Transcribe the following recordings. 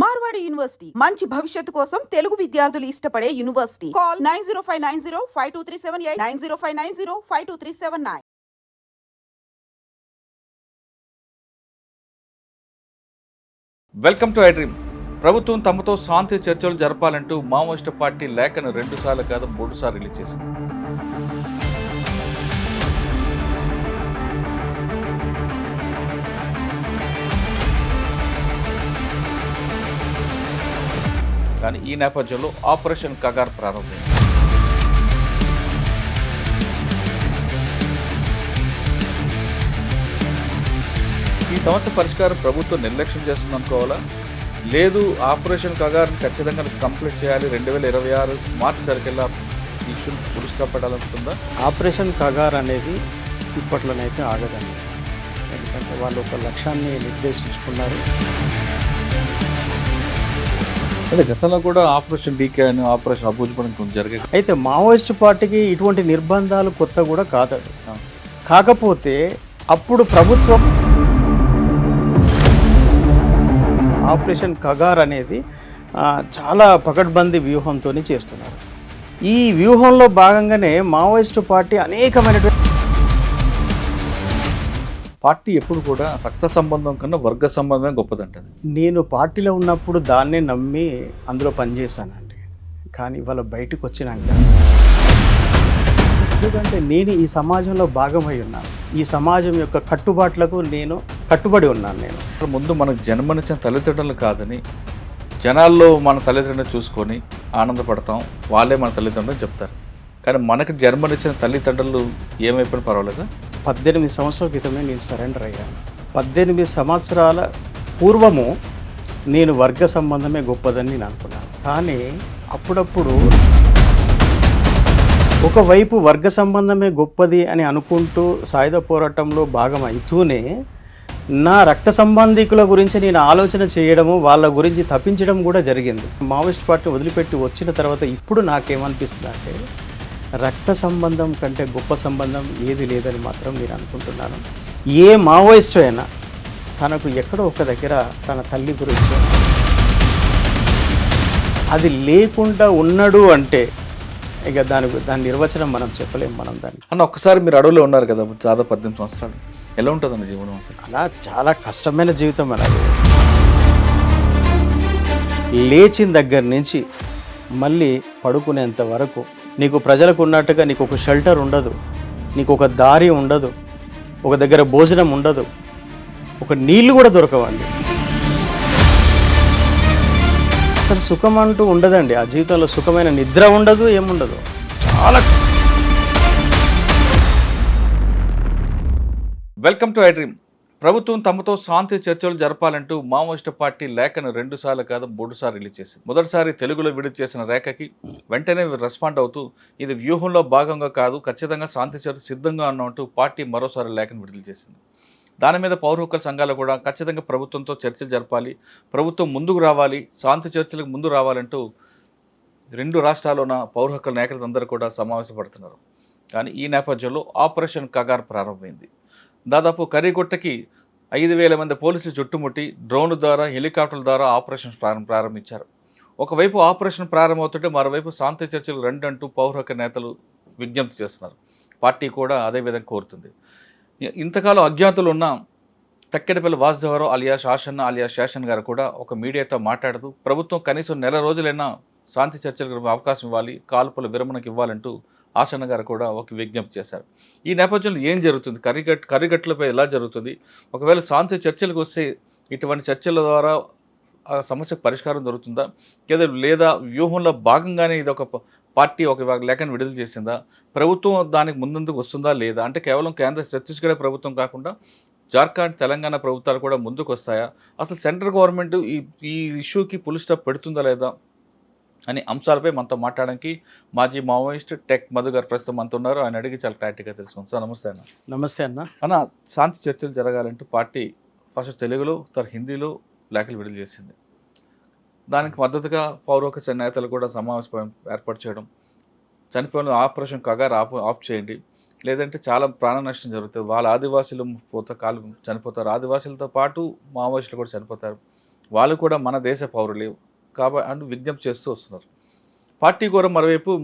Marwadi university మంచి భవిష్యత్తు కోసం తెలుగు విద్యార్థులు ఇష్టపడే university. Call 9059052378 9059052379. Welcome to I dream. ప్రభుత్వం తమతో శాంతి చర్చలు జరపాలంటూ మావోయిస్టు పార్టీ లేఖను 2 సార్లు కాదు 3 సార్లు రిలీజ్ చేసింది. కానీ ఈ నేపథ్యంలో ఆపరేషన్ కగార్ ప్రారంభమైంది. ఈ సమస్య పరిష్కారం ప్రభుత్వం నిర్లక్ష్యం చేస్తుంది అనుకోవాలా, లేదు ఆపరేషన్ కగార్ని ఖచ్చితంగా కంప్లీట్ చేయాలి, 2026 మార్చి సరికెల్లా ఇష్యూని పురుషపడాలనుకుందా? ఆపరేషన్ కగార్ అనేది ఇప్పట్లోనైతే ఆగదండి. ఎందుకంటే వాళ్ళు ఒక లక్ష్యాన్ని నిర్దేశించుకున్నారు. అదే గతంలో కూడా ఆపరేషన్ డీకే అని ఆపరేషన్ అభూజపడం కొంచెం జరిగాయి. అయితే మావోయిస్టు పార్టీకి ఇటువంటి నిర్బంధాలు కొత్త కూడా కాదు. కాకపోతే అప్పుడు ప్రభుత్వం ఆపరేషన్ కగార్ అనేది చాలా పకడ్బందీ వ్యూహంతో చేస్తున్నారు. ఈ వ్యూహంలో భాగంగానే మావోయిస్టు పార్టీ అనేకమైనటువంటి పార్టీ ఎప్పుడు కూడా రక్త సంబంధం కన్నా వర్గ సంబంధమే గొప్పదంటది. నేను పార్టీలో ఉన్నప్పుడు దాన్నే నమ్మి అందులో పనిచేశానండి. కానీ ఇవాళ బయటకు వచ్చినాక, ఎందుకంటే నేను ఈ సమాజంలో భాగమై ఉన్నాను, ఈ సమాజం యొక్క కట్టుబాట్లకు నేను కట్టుబడి ఉన్నాను. నేను ముందు మనకు జన్మనిచ్చిన తల్లిదండ్రులు కాదని జనాల్లో మన తల్లిదండ్రులను చూసుకొని ఆనందపడతాం, వాళ్ళే మన తల్లిదండ్రులు చెప్తారు. కానీ మనకు జన్మనిచ్చిన తల్లిదండ్రులు ఏమైపోయినా పర్వాలేదా? 18 సంవత్సరాల క్రితమే నేను సరెండర్ అయ్యాను. 18 సంవత్సరాల పూర్వము నేను వర్గ సంబంధమే గొప్పదని నేను అనుకున్నాను. కానీ అప్పుడప్పుడు ఒకవైపు వర్గ సంబంధమే గొప్పది అని అనుకుంటూ సాయుధ పోరాటంలో భాగం అవుతూనే నా రక్త సంబంధికుల గురించి నేను ఆలోచన చేయడము, వాళ్ళ గురించి తప్పించడం కూడా జరిగింది. మావోయిస్ట్ పార్టీ వదిలిపెట్టి వచ్చిన తర్వాత ఇప్పుడు నాకేమనిపిస్తుంది అంటే, రక్త సంబంధం కంటే గొప్ప సంబంధం ఏది లేదని మాత్రం నేను అనుకుంటున్నాను. ఏ మావోయిస్టు అయినా తనకు ఎక్కడో ఒక దగ్గర తన తల్లి గురించి అది లేకుండా ఉన్నాడు అంటే ఇక దాని నిర్వచనం మనం చెప్పలేము. మనం దాన్ని అన్న ఒక్కసారి మీరు అడవులో ఉన్నారు కదా దాదాపు 18 సంవత్సరాలు, ఎలా ఉంటుందన్న జీవనం అసలు? అలా చాలా కష్టమైన జీవితం అన్నది. లేచిన దగ్గర నుంచి మళ్ళీ పడుకునేంత వరకు నీకు ప్రజలకు ఉన్నట్టుగా నీకు ఒక షెల్టర్ ఉండదు, నీకు ఒక దారి ఉండదు, ఒక దగ్గర భోజనం ఉండదు, ఒక నీళ్లు కూడా దొరకవండి. అసలు సుఖం అంటూ ఉండదండి. ఆ జీవితంలో సుఖమైన నిద్ర ఉండదు, ఏముండదు. చాలా వెల్కమ్ టు ఐ డ్రీమ్. ప్రభుత్వం తమతో శాంతి చర్చలు జరపాలంటూ మావోయిస్టు పార్టీ లేఖను 2 సార్లు కాదు 3 సార్లు రిలీజ్ చేసింది. మొదటిసారి తెలుగులో విడుదల చేసిన లేఖకి వెంటనే రెస్పాండ్ అవుతూ ఇది వ్యూహంలో భాగంగా కాదు, ఖచ్చితంగా శాంతి చర్చ సిద్ధంగా ఉన్నట్టు పార్టీ మరోసారి లేఖను విడుదల చేసింది. దాని మీద పౌర హక్కుల సంఘాలు కూడా ఖచ్చితంగా ప్రభుత్వంతో చర్చలు జరపాలి, ప్రభుత్వం ముందుకు రావాలి, శాంతి చర్చలకు ముందు రావాలంటూ 2 రాష్ట్రాల్లోన పౌర హక్కుల నాయకులందరూ కూడా సమావేశపడుతున్నారు. కానీ ఈ నేపథ్యంలో ఆపరేషన్ కగార్ ప్రారంభమైంది. దాదాపు కర్రీగుట్టకి 5,000 మంది పోలీసులు చుట్టుముట్టి డ్రోన్ ద్వారా, హెలికాప్టర్ల ద్వారా ఆపరేషన్ ప్రారంభించారు. ఒకవైపు ఆపరేషన్ ప్రారంభమవుతుంటే మరోవైపు శాంతి చర్చలు రండి అంటూ పౌర హక్కు నేతలు విజ్ఞప్తి చేస్తున్నారు. పార్టీ కూడా అదేవిధంగా కోరుతుంది. ఇంతకాలం అజ్ఞాతులు ఉన్న తక్కెడపల్లి వాసుదేవరావు అలియాస్ ఆషన్న అలియాస్ శేషన్ గారు కూడా ఒక మీడియాతో మాట్లాడుతూ ప్రభుత్వం కనీసం 1 నెల రోజులైనా శాంతి చర్చలకు అవకాశం ఇవ్వాలి, కాల్పుల విరమణకు ఇవ్వాలంటూ ఆషన్న గారు కూడా ఒక విజ్ఞప్తి చేశారు. ఈ నేపథ్యంలో ఏం జరుగుతుంది, కరిగట్లపై ఎలా జరుగుతుంది, ఒకవేళ శాంతి చర్చలకు వస్తే ఇటువంటి చర్చల ద్వారా ఆ సమస్యకు పరిష్కారం దొరుకుతుందా, లేదా వ్యూహంలో భాగంగానే ఇది ఒక పార్టీ ఒక లేఖను విడుదల చేసిందా, ప్రభుత్వం దానికి ముందుకు వస్తుందా లేదా, అంటే కేవలం కేంద్ర ఛత్తీస్గఢ్ ప్రభుత్వం కాకుండా జార్ఖండ్, తెలంగాణ ప్రభుత్వాలు కూడా ముందుకు వస్తాయా, అసలు సెంట్రల్ గవర్నమెంట్ ఈ ఇష్యూకి ఫుల్ స్టాప్ పెడుతుందా లేదా అని అంశాలపై మనతో మాట్లాడడానికి మాజీ మావోయిస్ట్ టెక్ మధు గారు ప్రస్తుతం మనతో ఉన్నారు. ఆయన అడిగి చాలా క్లారిటీగా తెలుసుకుందాం. సార్ నమస్తే అన్న. నమస్తే అన్న. అన్న, శాంతి చర్చలు జరగాలంటూ పార్టీ ఫస్ట్ తెలుగులో తర్వాత హిందీలో లేఖలు విడుదల చేసింది. దానికి మద్దతుగా పౌర హక్కు నేతలు కూడా సమావేశం ఏర్పాటు చేయడం, చనిపోయిన ఆపరేషన్ కగార్ ఆఫ్ చేయండి, లేదంటే చాలా ప్రాణ నష్టం జరుగుతుంది, వాళ్ళ ఆదివాసులు కాలు చనిపోతారు, ఆదివాసులతో పాటు మావోయిస్టులు కూడా చనిపోతారు, వాళ్ళు కూడా మన దేశ పౌరులే కాబట్టి అని విజ్ఞప్తి చేస్తూ వస్తున్నారు. పార్టీ కూడా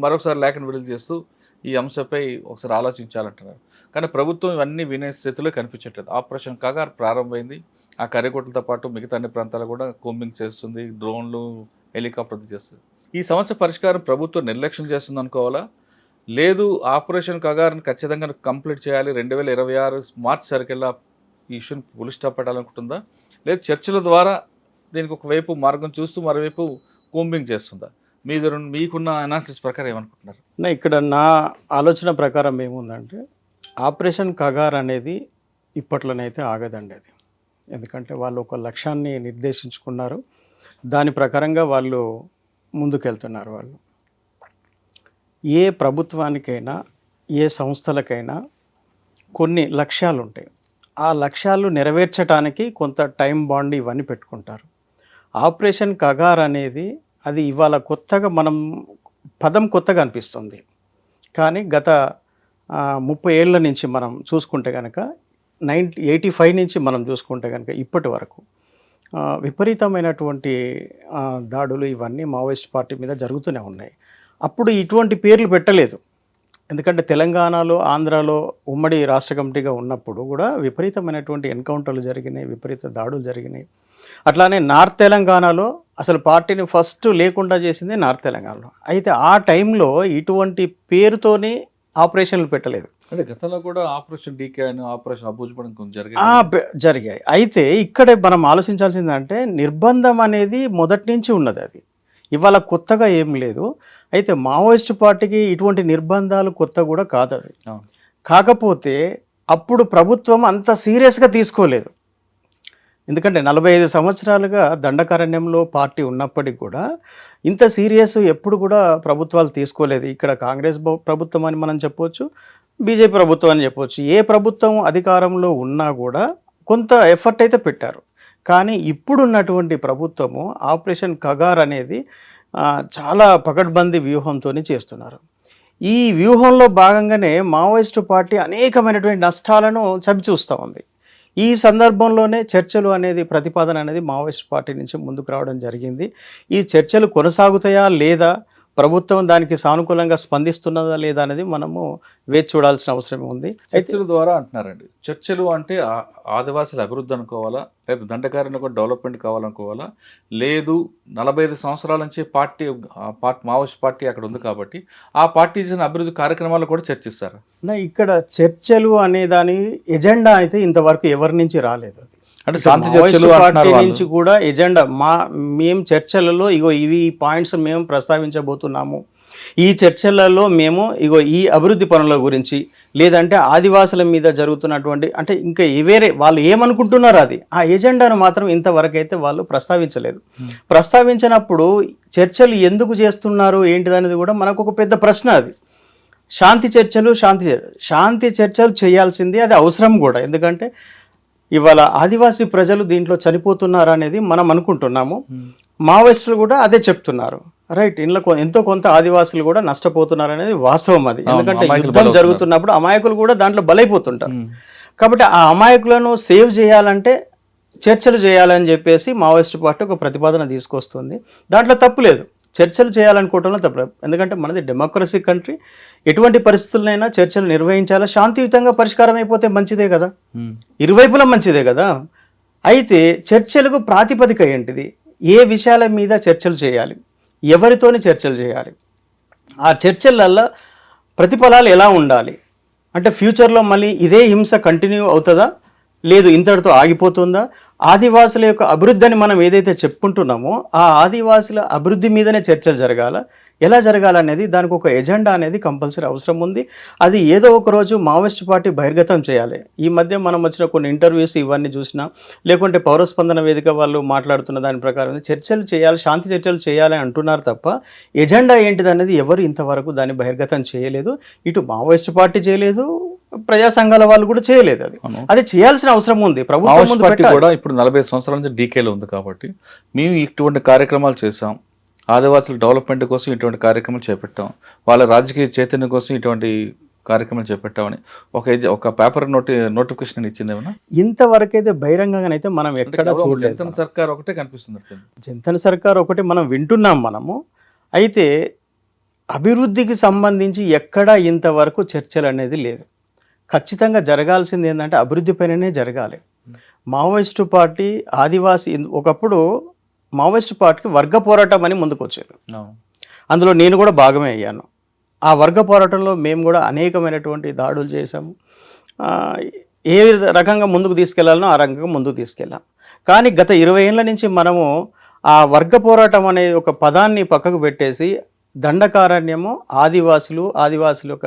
మరొకసారి లేఖను విడుదల చేస్తూ ఈ అంశంపై ఒకసారి ఆలోచించాలంటున్నారు. కానీ ప్రభుత్వం ఇవన్నీ వినే స్థితిలో కనిపించట్లేదు. ఆపరేషన్ కగార్ ప్రారంభమైంది. ఆ కర్రికోటలతో పాటు మిగతా అన్ని ప్రాంతాలు కూడా కోంబింగ్ చేస్తుంది, డ్రోన్లు, హెలికాప్టర్లు చేస్తుంది. ఈ సమస్య పరిష్కారం ప్రభుత్వం నిర్లక్ష్యం చేస్తుంది అనుకోవాలా? లేదు ఆపరేషన్ కగార్ని ఖచ్చితంగా కంప్లీట్ చేయాలి, 2026 మార్చి సరికల్లా ఈ ఇష్యూని పులి స్టాప్ పెట్టాలనుకుంటుందా? లేదు చర్చల ద్వారా దీనికి ఒకవైపు మార్గం చూస్తూ మరోవైపు కోంబింగ్ చేస్తుందా? మీకున్న అనాలిసిస్ ప్రకారం ఏమనుకుంటున్నారు? ఇక్కడ నా ఆలోచన ప్రకారం ఏముందంటే ఆపరేషన్ కగార్ అనేది ఇప్పట్లోనైతే ఆగదండి అది. ఎందుకంటే వాళ్ళు ఒక లక్ష్యాన్ని నిర్దేశించుకున్నారు, దాని ప్రకారంగా వాళ్ళు ముందుకెళ్తున్నారు. వాళ్ళు ఏ ప్రభుత్వానికైనా ఏ సంస్థలకైనా కొన్ని లక్ష్యాలు ఉంటాయి. ఆ లక్ష్యాలు నెరవేర్చడానికి కొంత టైం బాండ్ ఇవన్నీ పెట్టుకుంటారు. ఆపరేషన్ కగార్ అనేది అది ఇవాళ కొత్తగా పదం కొత్తగా అనిపిస్తుంది, కానీ గత 30 ఏళ్ల నుంచి మనం చూసుకుంటే కనుక 1985 నుంచి మనం చూసుకుంటే కనుక ఇప్పటి వరకు విపరీతమైనటువంటి దాడులు ఇవన్నీ మావోయిస్ట్ పార్టీ మీద జరుగుతూనే ఉన్నాయి. అప్పుడు ఇటువంటి పేర్లు పెట్టలేదు, ఎందుకంటే తెలంగాణలో ఆంధ్రాలో ఉమ్మడి రాష్ట్ర కమిటీగా ఉన్నప్పుడు కూడా విపరీతమైనటువంటి ఎన్కౌంటర్లు జరిగినాయి, విపరీత దాడులు జరిగినాయి. అట్లానే నార్త్ తెలంగాణలో అసలు పార్టీని ఫస్ట్ లేకుండా చేసింది నార్త్ తెలంగాణలో. అయితే ఆ టైంలో ఇటువంటి పేరుతోని ఆపరేషన్లు పెట్టలేదు. అంటే గతంలో కూడా ఆపరేషన్ డీకే అని ఆపరేషన్ అబూజ్పడం జరిగాయి. అయితే ఇక్కడే మనం ఆలోచించాల్సిందంటే నిర్బంధం అనేది మొదటి నుంచి ఉన్నది, అది ఇవాళ కొత్తగా ఏం లేదు. అయితే మావోయిస్ట్ పార్టీకి ఇటువంటి నిర్బంధాలు కొత్త కూడా కాదు అవి. కాకపోతే అప్పుడు ప్రభుత్వం అంత సీరియస్గా తీసుకోలేదు, ఎందుకంటే 45 సంవత్సరాలుగా దండకారణ్యంలో పార్టీ ఉన్నప్పటికీ కూడా ఇంత సీరియస్ ఎప్పుడు కూడా ప్రభుత్వాలు తీసుకోలేదు. ఇక్కడ కాంగ్రెస్ ప్రభుత్వం అని మనం చెప్పవచ్చు, బీజేపీ ప్రభుత్వం అని చెప్పవచ్చు. ఏ ప్రభుత్వం అధికారంలో ఉన్నా కూడా కొంత ఎఫర్ట్ అయితే పెట్టారు. కానీ ఇప్పుడున్నటువంటి ప్రభుత్వము ఆపరేషన్ కగార్ అనేది చాలా పకడ్బందీ వ్యూహంతో చేస్తున్నారు. ఈ వ్యూహంలో భాగంగానే మావోయిస్టు పార్టీ అనేకమైనటువంటి నష్టాలను చవిచూస్తూ ఉంది. ఈ సందర్భంలోనే చర్చలు అనేది ప్రతిపాదన అనేది మావోయిస్ట్ పార్టీ నుంచి ముందుకు రావడం జరిగింది. ఈ చర్చలు కొనసాగుతాయా లేదా, ప్రభుత్వం దానికి సానుకూలంగా స్పందిస్తున్నదా లేదా అనేది మనము వేచి చూడాల్సిన అవసరం ఉంది. చర్చల ద్వారా అంటున్నారండి. చర్చలు అంటే ఆదివాసుల అభివృద్ధి అనుకోవాలా, లేదా దండకారణ్యం డెవలప్మెంట్ కావాలనుకోవాలా, లేదు 45 సంవత్సరాల నుంచి మావోయిస్ట్ పార్టీ అక్కడ ఉంది కాబట్టి ఆ పార్టీ చేసిన అభివృద్ధి కార్యక్రమాలు కూడా చర్చిస్తారు. ఇక్కడ చర్చలు అనే దాని ఎజెండా అయితే ఇంతవరకు ఎవరి నుంచి రాలేదు. అంటే శాంతి పార్టీ నుంచి కూడా ఎజెండా మేము చర్చలలో ఇవి పాయింట్స్ మేము ప్రస్తావించబోతున్నాము, ఈ చర్చలలో మేము ఈ అభివృద్ధి పనుల గురించి, లేదంటే ఆదివాసుల మీద జరుగుతున్నటువంటి అంటే ఇంకా వేరే వాళ్ళు ఏమనుకుంటున్నారో అది ఆ ఎజెండాను మాత్రం ఇంతవరకు అయితే వాళ్ళు ప్రస్తావించలేదు. ప్రస్తావించినప్పుడు చర్చలు ఎందుకు చేస్తున్నారు ఏంటిదనేది కూడా మనకు ఒక పెద్ద ప్రశ్న. అది శాంతి చర్చలు చేయాల్సింది, అది అవసరం కూడా. ఎందుకంటే ఇవాళ ఆదివాసీ ప్రజలు దీంట్లో చనిపోతున్నారు అనేది మనం అనుకుంటున్నాము, మావోయిస్టులు కూడా అదే చెప్తున్నారు. రైట్, ఇంట్లో ఎంతో కొంత ఆదివాసులు కూడా నష్టపోతున్నారు అనేది వాస్తవం. అది ఎందుకంటే యుద్ధం జరుగుతున్నప్పుడు అమాయకులు కూడా దాంట్లో బలైపోతుంటారు. కాబట్టి ఆ అమాయకులను సేవ్ చేయాలంటే చర్చలు చేయాలని చెప్పేసి మావోయిస్ట్ పార్టీ ఒక ప్రతిపాదన తీసుకొస్తుంది. దాంట్లో తప్పు లేదు, చర్చలు చేయాలనుకోవటంలో తప్పలేదు. ఎందుకంటే మనది డెమోక్రసీ కంట్రీ, ఎటువంటి పరిస్థితులైనా చర్చలు నిర్వహించాలా, శాంతియుతంగా పరిష్కారం అయిపోతే మంచిదే కదా, ఇరువైపులా మంచిదే కదా. అయితే చర్చలకు ప్రాతిపదిక ఏంటిది, ఏ విషయాల మీద చర్చలు చేయాలి, ఎవరితోని చర్చలు చేయాలి, ఆ చర్చలల్లో ప్రతిఫలాలు ఎలా ఉండాలి, అంటే ఫ్యూచర్లో మళ్ళీ ఇదే హింస కంటిన్యూ అవుతుందా, లేదు ఇంతటితో ఆగిపోతుందా, ఆదివాసుల యొక్క అభివృద్ధిని మనం ఏదైతే చెప్పుకుంటున్నామో ఆ ఆదివాసుల అభివృద్ధి మీదనే చర్చలు జరగాల, ఎలా జరగాలనేది దానికి ఒక ఎజెండా అనేది కంపల్సరీ అవసరం ఉంది. అది ఏదో ఒక రోజు మావోయిస్ట్ పార్టీ బహిర్గతం చేయాలి. ఈ మధ్య మనం వచ్చిన కొన్ని ఇంటర్వ్యూస్ ఇవన్నీ చూసినా, లేకుంటే పౌరస్పందన వేదిక వాళ్ళు మాట్లాడుతున్న దాని ప్రకారం చర్చలు చేయాలి, శాంతి చర్చలు చేయాలని అంటున్నారు తప్ప ఎజెండా ఏంటిది అనేది ఎవరు ఇంతవరకు దాన్ని బహిర్గతం చేయలేదు. ఇటు మావోయిస్ట్ పార్టీ చేయలేదు, ప్రజా సంఘాల వాళ్ళు కూడా చేయలేదు. అది చేయాల్సిన అవసరం ఉంది. ప్రభుత్వం కూడా ఇప్పుడు 40 సంవత్సరాల నుంచి డీకేలో ఉంది కాబట్టి మేము ఇటువంటి కార్యక్రమాలు చేసాం, ఆదివాసుల డెవలప్మెంట్ కోసం ఇటువంటి కార్యక్రమాలు చేపట్టాం, వాళ్ళ రాజకీయ చైతన్యం కోసం ఇటువంటి కార్యక్రమం చేపట్టామని ఒక పేపర్ నోటిఫికేషన్ ఇచ్చింది ఏమన్నా? ఇంతవరకైతే బహిరంగంగానైతే మనం ఎక్కడ చూడలేదు. జనసేన సర్కార్ ఒకటే కనిపిస్తుంది. జనసేన సర్కార్ ఒకటి మనం వింటున్నాం మనము. అయితే అభివృద్ధికి సంబంధించి ఎక్కడా ఇంతవరకు చర్చలు అనేది లేదు. ఖచ్చితంగా జరగాల్సింది ఏంటంటే అభివృద్ధి పైననే జరగాలి. మావోయిస్టు పార్టీ ఆదివాసీ ఒకప్పుడు మావోయిస్టు పార్టీకి వర్గ పోరాటం అని ముందుకు వచ్చేది. అందులో నేను కూడా భాగమే అయ్యాను. ఆ వర్గ పోరాటంలో మేము కూడా అనేకమైనటువంటి దాడులు చేశాము. ఏ రకంగా ముందుకు తీసుకెళ్లాలనో ఆ రకంగా ముందుకు తీసుకెళ్ళాం. కానీ గత 20 ఏళ్ల నుంచి మనము ఆ వర్గ పోరాటం అనే ఒక పదాన్ని పక్కకు పెట్టేసి దండకారణ్యము, ఆదివాసుల యొక్క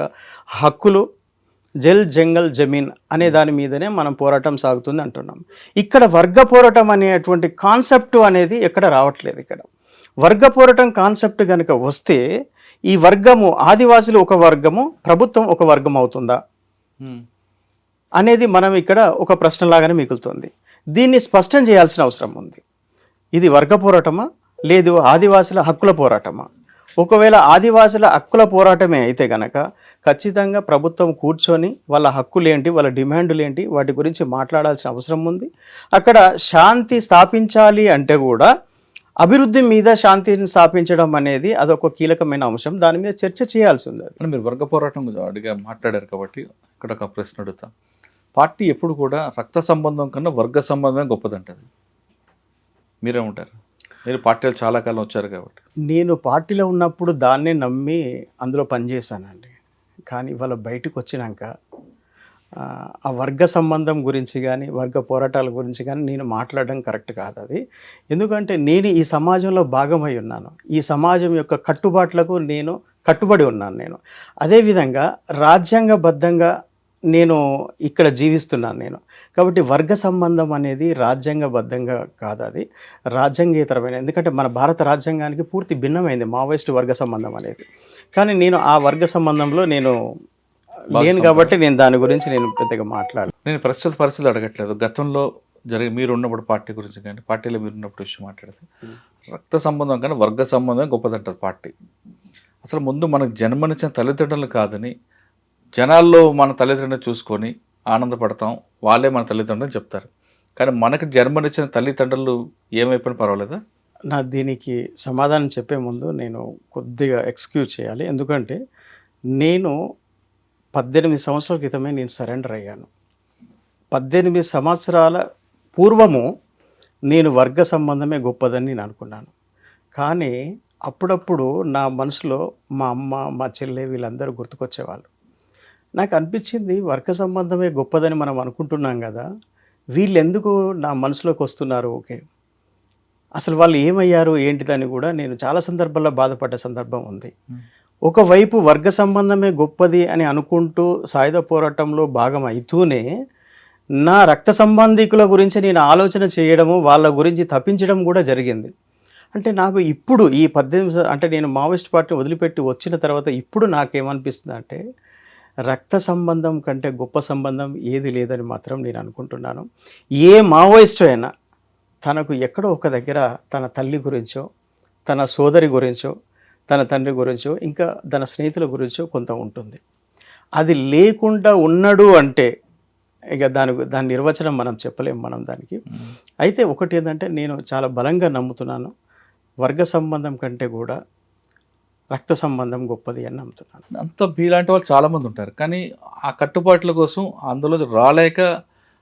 హక్కులు, జల్ జంగల్ జమీన్ అనే దాని మీదనే మనం పోరాటం సాగుతుంది అంటున్నాం. ఇక్కడ వర్గ పోరాటం అనేటువంటి కాన్సెప్ట్ అనేది ఎక్కడ రావట్లేదు. ఇక్కడ వర్గ పోరాటం కాన్సెప్ట్ కనుక వస్తే ఈ వర్గము ఆదివాసులు ఒక వర్గము, ప్రభుత్వం ఒక వర్గం అవుతుందా అనేది మనం ఇక్కడ ఒక ప్రశ్నలాగానే మిగులుతుంది. దీన్ని స్పష్టం చేయాల్సిన అవసరం ఉంది. ఇది వర్గ పోరాటమా లేదు ఆదివాసుల హక్కుల పోరాటమా? ఒకవేళ ఆదివాసుల హక్కుల పోరాటమే అయితే గనక ఖచ్చితంగా ప్రభుత్వం కూర్చొని వాళ్ళ హక్కులేంటి, వాళ్ళ డిమాండ్లు ఏంటి, వాటి గురించి మాట్లాడాల్సిన అవసరం ఉంది. అక్కడ శాంతి స్థాపించాలి అంటే కూడా అభివృద్ధి మీద శాంతిని స్థాపించడం అనేది అదొక కీలకమైన అంశం. దాని మీద చర్చ చేయాల్సి ఉంది. మీరు వర్గ పోరాటం మాట్లాడారు కాబట్టి ఇక్కడ ఒక ప్రశ్న అడుగుతా. పార్టీ ఎప్పుడు కూడా రక్త సంబంధం కన్నా వర్గ సంబంధమే గొప్పదంటది. మీరేమంటారు? మీరు పార్టీలో చాలా కాలం వచ్చారు కాబట్టి. నేను పార్టీలో ఉన్నప్పుడు దాన్నే నమ్మి అందులో పనిచేశానండి. కానీ ఇవాళ బయటకు వచ్చినాక ఆ వర్గ సంబంధం గురించి కానీ వర్గ పోరాటాల గురించి కానీ నేను మాట్లాడడం కరెక్ట్ కాదు అది. ఎందుకంటే నేను ఈ సమాజంలో భాగమై ఉన్నాను. ఈ సమాజం యొక్క కట్టుబాట్లకు నేను కట్టుబడి ఉన్నాను. నేను అదేవిధంగా రాజ్యాంగబద్ధంగా నేను ఇక్కడ జీవిస్తున్నాను నేను. కాబట్టి వర్గ సంబంధం అనేది రాజ్యాంగబద్ధంగా కాదు, అది రాజ్యాంగేతరమైన. ఎందుకంటే మన భారత రాజ్యాంగానికి పూర్తి భిన్నమైంది మావోయిస్టు వర్గ సంబంధం అనేది. కానీ నేను ఆ వర్గ సంబంధంలో నేను లేను కాబట్టి నేను దాని గురించి నేను పెద్దగా మాట్లాడను. నేను ప్రస్తుత పరిస్థితులు అడగట్లేదు. గతంలో మీరు ఉన్నప్పుడు పార్టీ గురించి కానీ పార్టీలో మీరు ఉన్నప్పుడు విషయం మాట్లాడితే రక్త సంబంధం కానీ వర్గ సంబంధం గొప్పదంటారు పార్టీ. అసలు ముందు మనకు జన్మనిచ్చిన తల్లిదండ్రులు కాదని జనాల్లో మన తల్లిదండ్రులను చూసుకొని ఆనందపడతాం, వాళ్ళే మన తల్లిదండ్రులు చెప్తారు. కానీ మనకు జన్మనిచ్చిన తల్లిదండ్రులు ఏమైపోయినా పర్వాలేదా? దీనికి సమాధానం చెప్పే ముందు నేను కొద్దిగా ఎక్స్క్యూజ్ చేయాలి. ఎందుకంటే నేను 18 సంవత్సరాల క్రితమే నేను సరెండర్ అయ్యాను. 18 సంవత్సరాల పూర్వము నేను వర్గ సంబంధమే గొప్పదని నేను అనుకున్నాను. కానీ అప్పుడప్పుడు నా మనసులో మా అమ్మ, మా చెల్లె వీళ్ళందరూ గుర్తుకొచ్చేవాళ్ళు. నాకు అనిపించింది వర్గ సంబంధమే గొప్పదని మనం అనుకుంటున్నాం కదా, వీళ్ళు ఎందుకు నా మనసులోకి వస్తున్నారు? ఓకే, అసలు వాళ్ళు ఏమయ్యారు ఏంటిదని కూడా నేను చాలా సందర్భాల్లో బాధపడ్డ సందర్భం ఉంది. ఒకవైపు వర్గ సంబంధమే గొప్పది అని అనుకుంటూ సాయుధ పోరాటంలో భాగం అవుతూనే నా రక్త సంబంధికుల గురించి నేను ఆలోచన చేయడము, వాళ్ళ గురించి తప్పించడం కూడా జరిగింది. అంటే నాకు ఇప్పుడు ఈ 18 అంటే నేను మావోయిస్ట్ పార్టీ వదిలిపెట్టి వచ్చిన తర్వాత ఇప్పుడు నాకేమనిపిస్తుంది అంటే రక్త సంబంధం కంటే గొప్ప సంబంధం ఏది లేదని మాత్రం నేను అనుకుంటున్నాను. ఏ మావోయిస్టు అయినా తనకు ఎక్కడో ఒక దగ్గర తన తల్లి గురించో, తన సోదరి గురించో, తన తండ్రి గురించో, ఇంకా తన స్నేహితుల గురించో కొంత ఉంటుంది. అది లేకుండా ఉన్నాడు అంటే ఇక దాని నిర్వచనం మనం చెప్పలేము మనం దానికి. అయితే ఒకటి ఏంటంటే నేను చాలా బలంగా నమ్ముతున్నాను, వర్గ సంబంధం కంటే కూడా రక్త సంబంధం గొప్పది అని నమ్ముతున్నాను. అంత మీలాంటి వాళ్ళు చాలామంది ఉంటారు, కానీ ఆ కట్టుబాట్ల కోసం అందులో రాలేక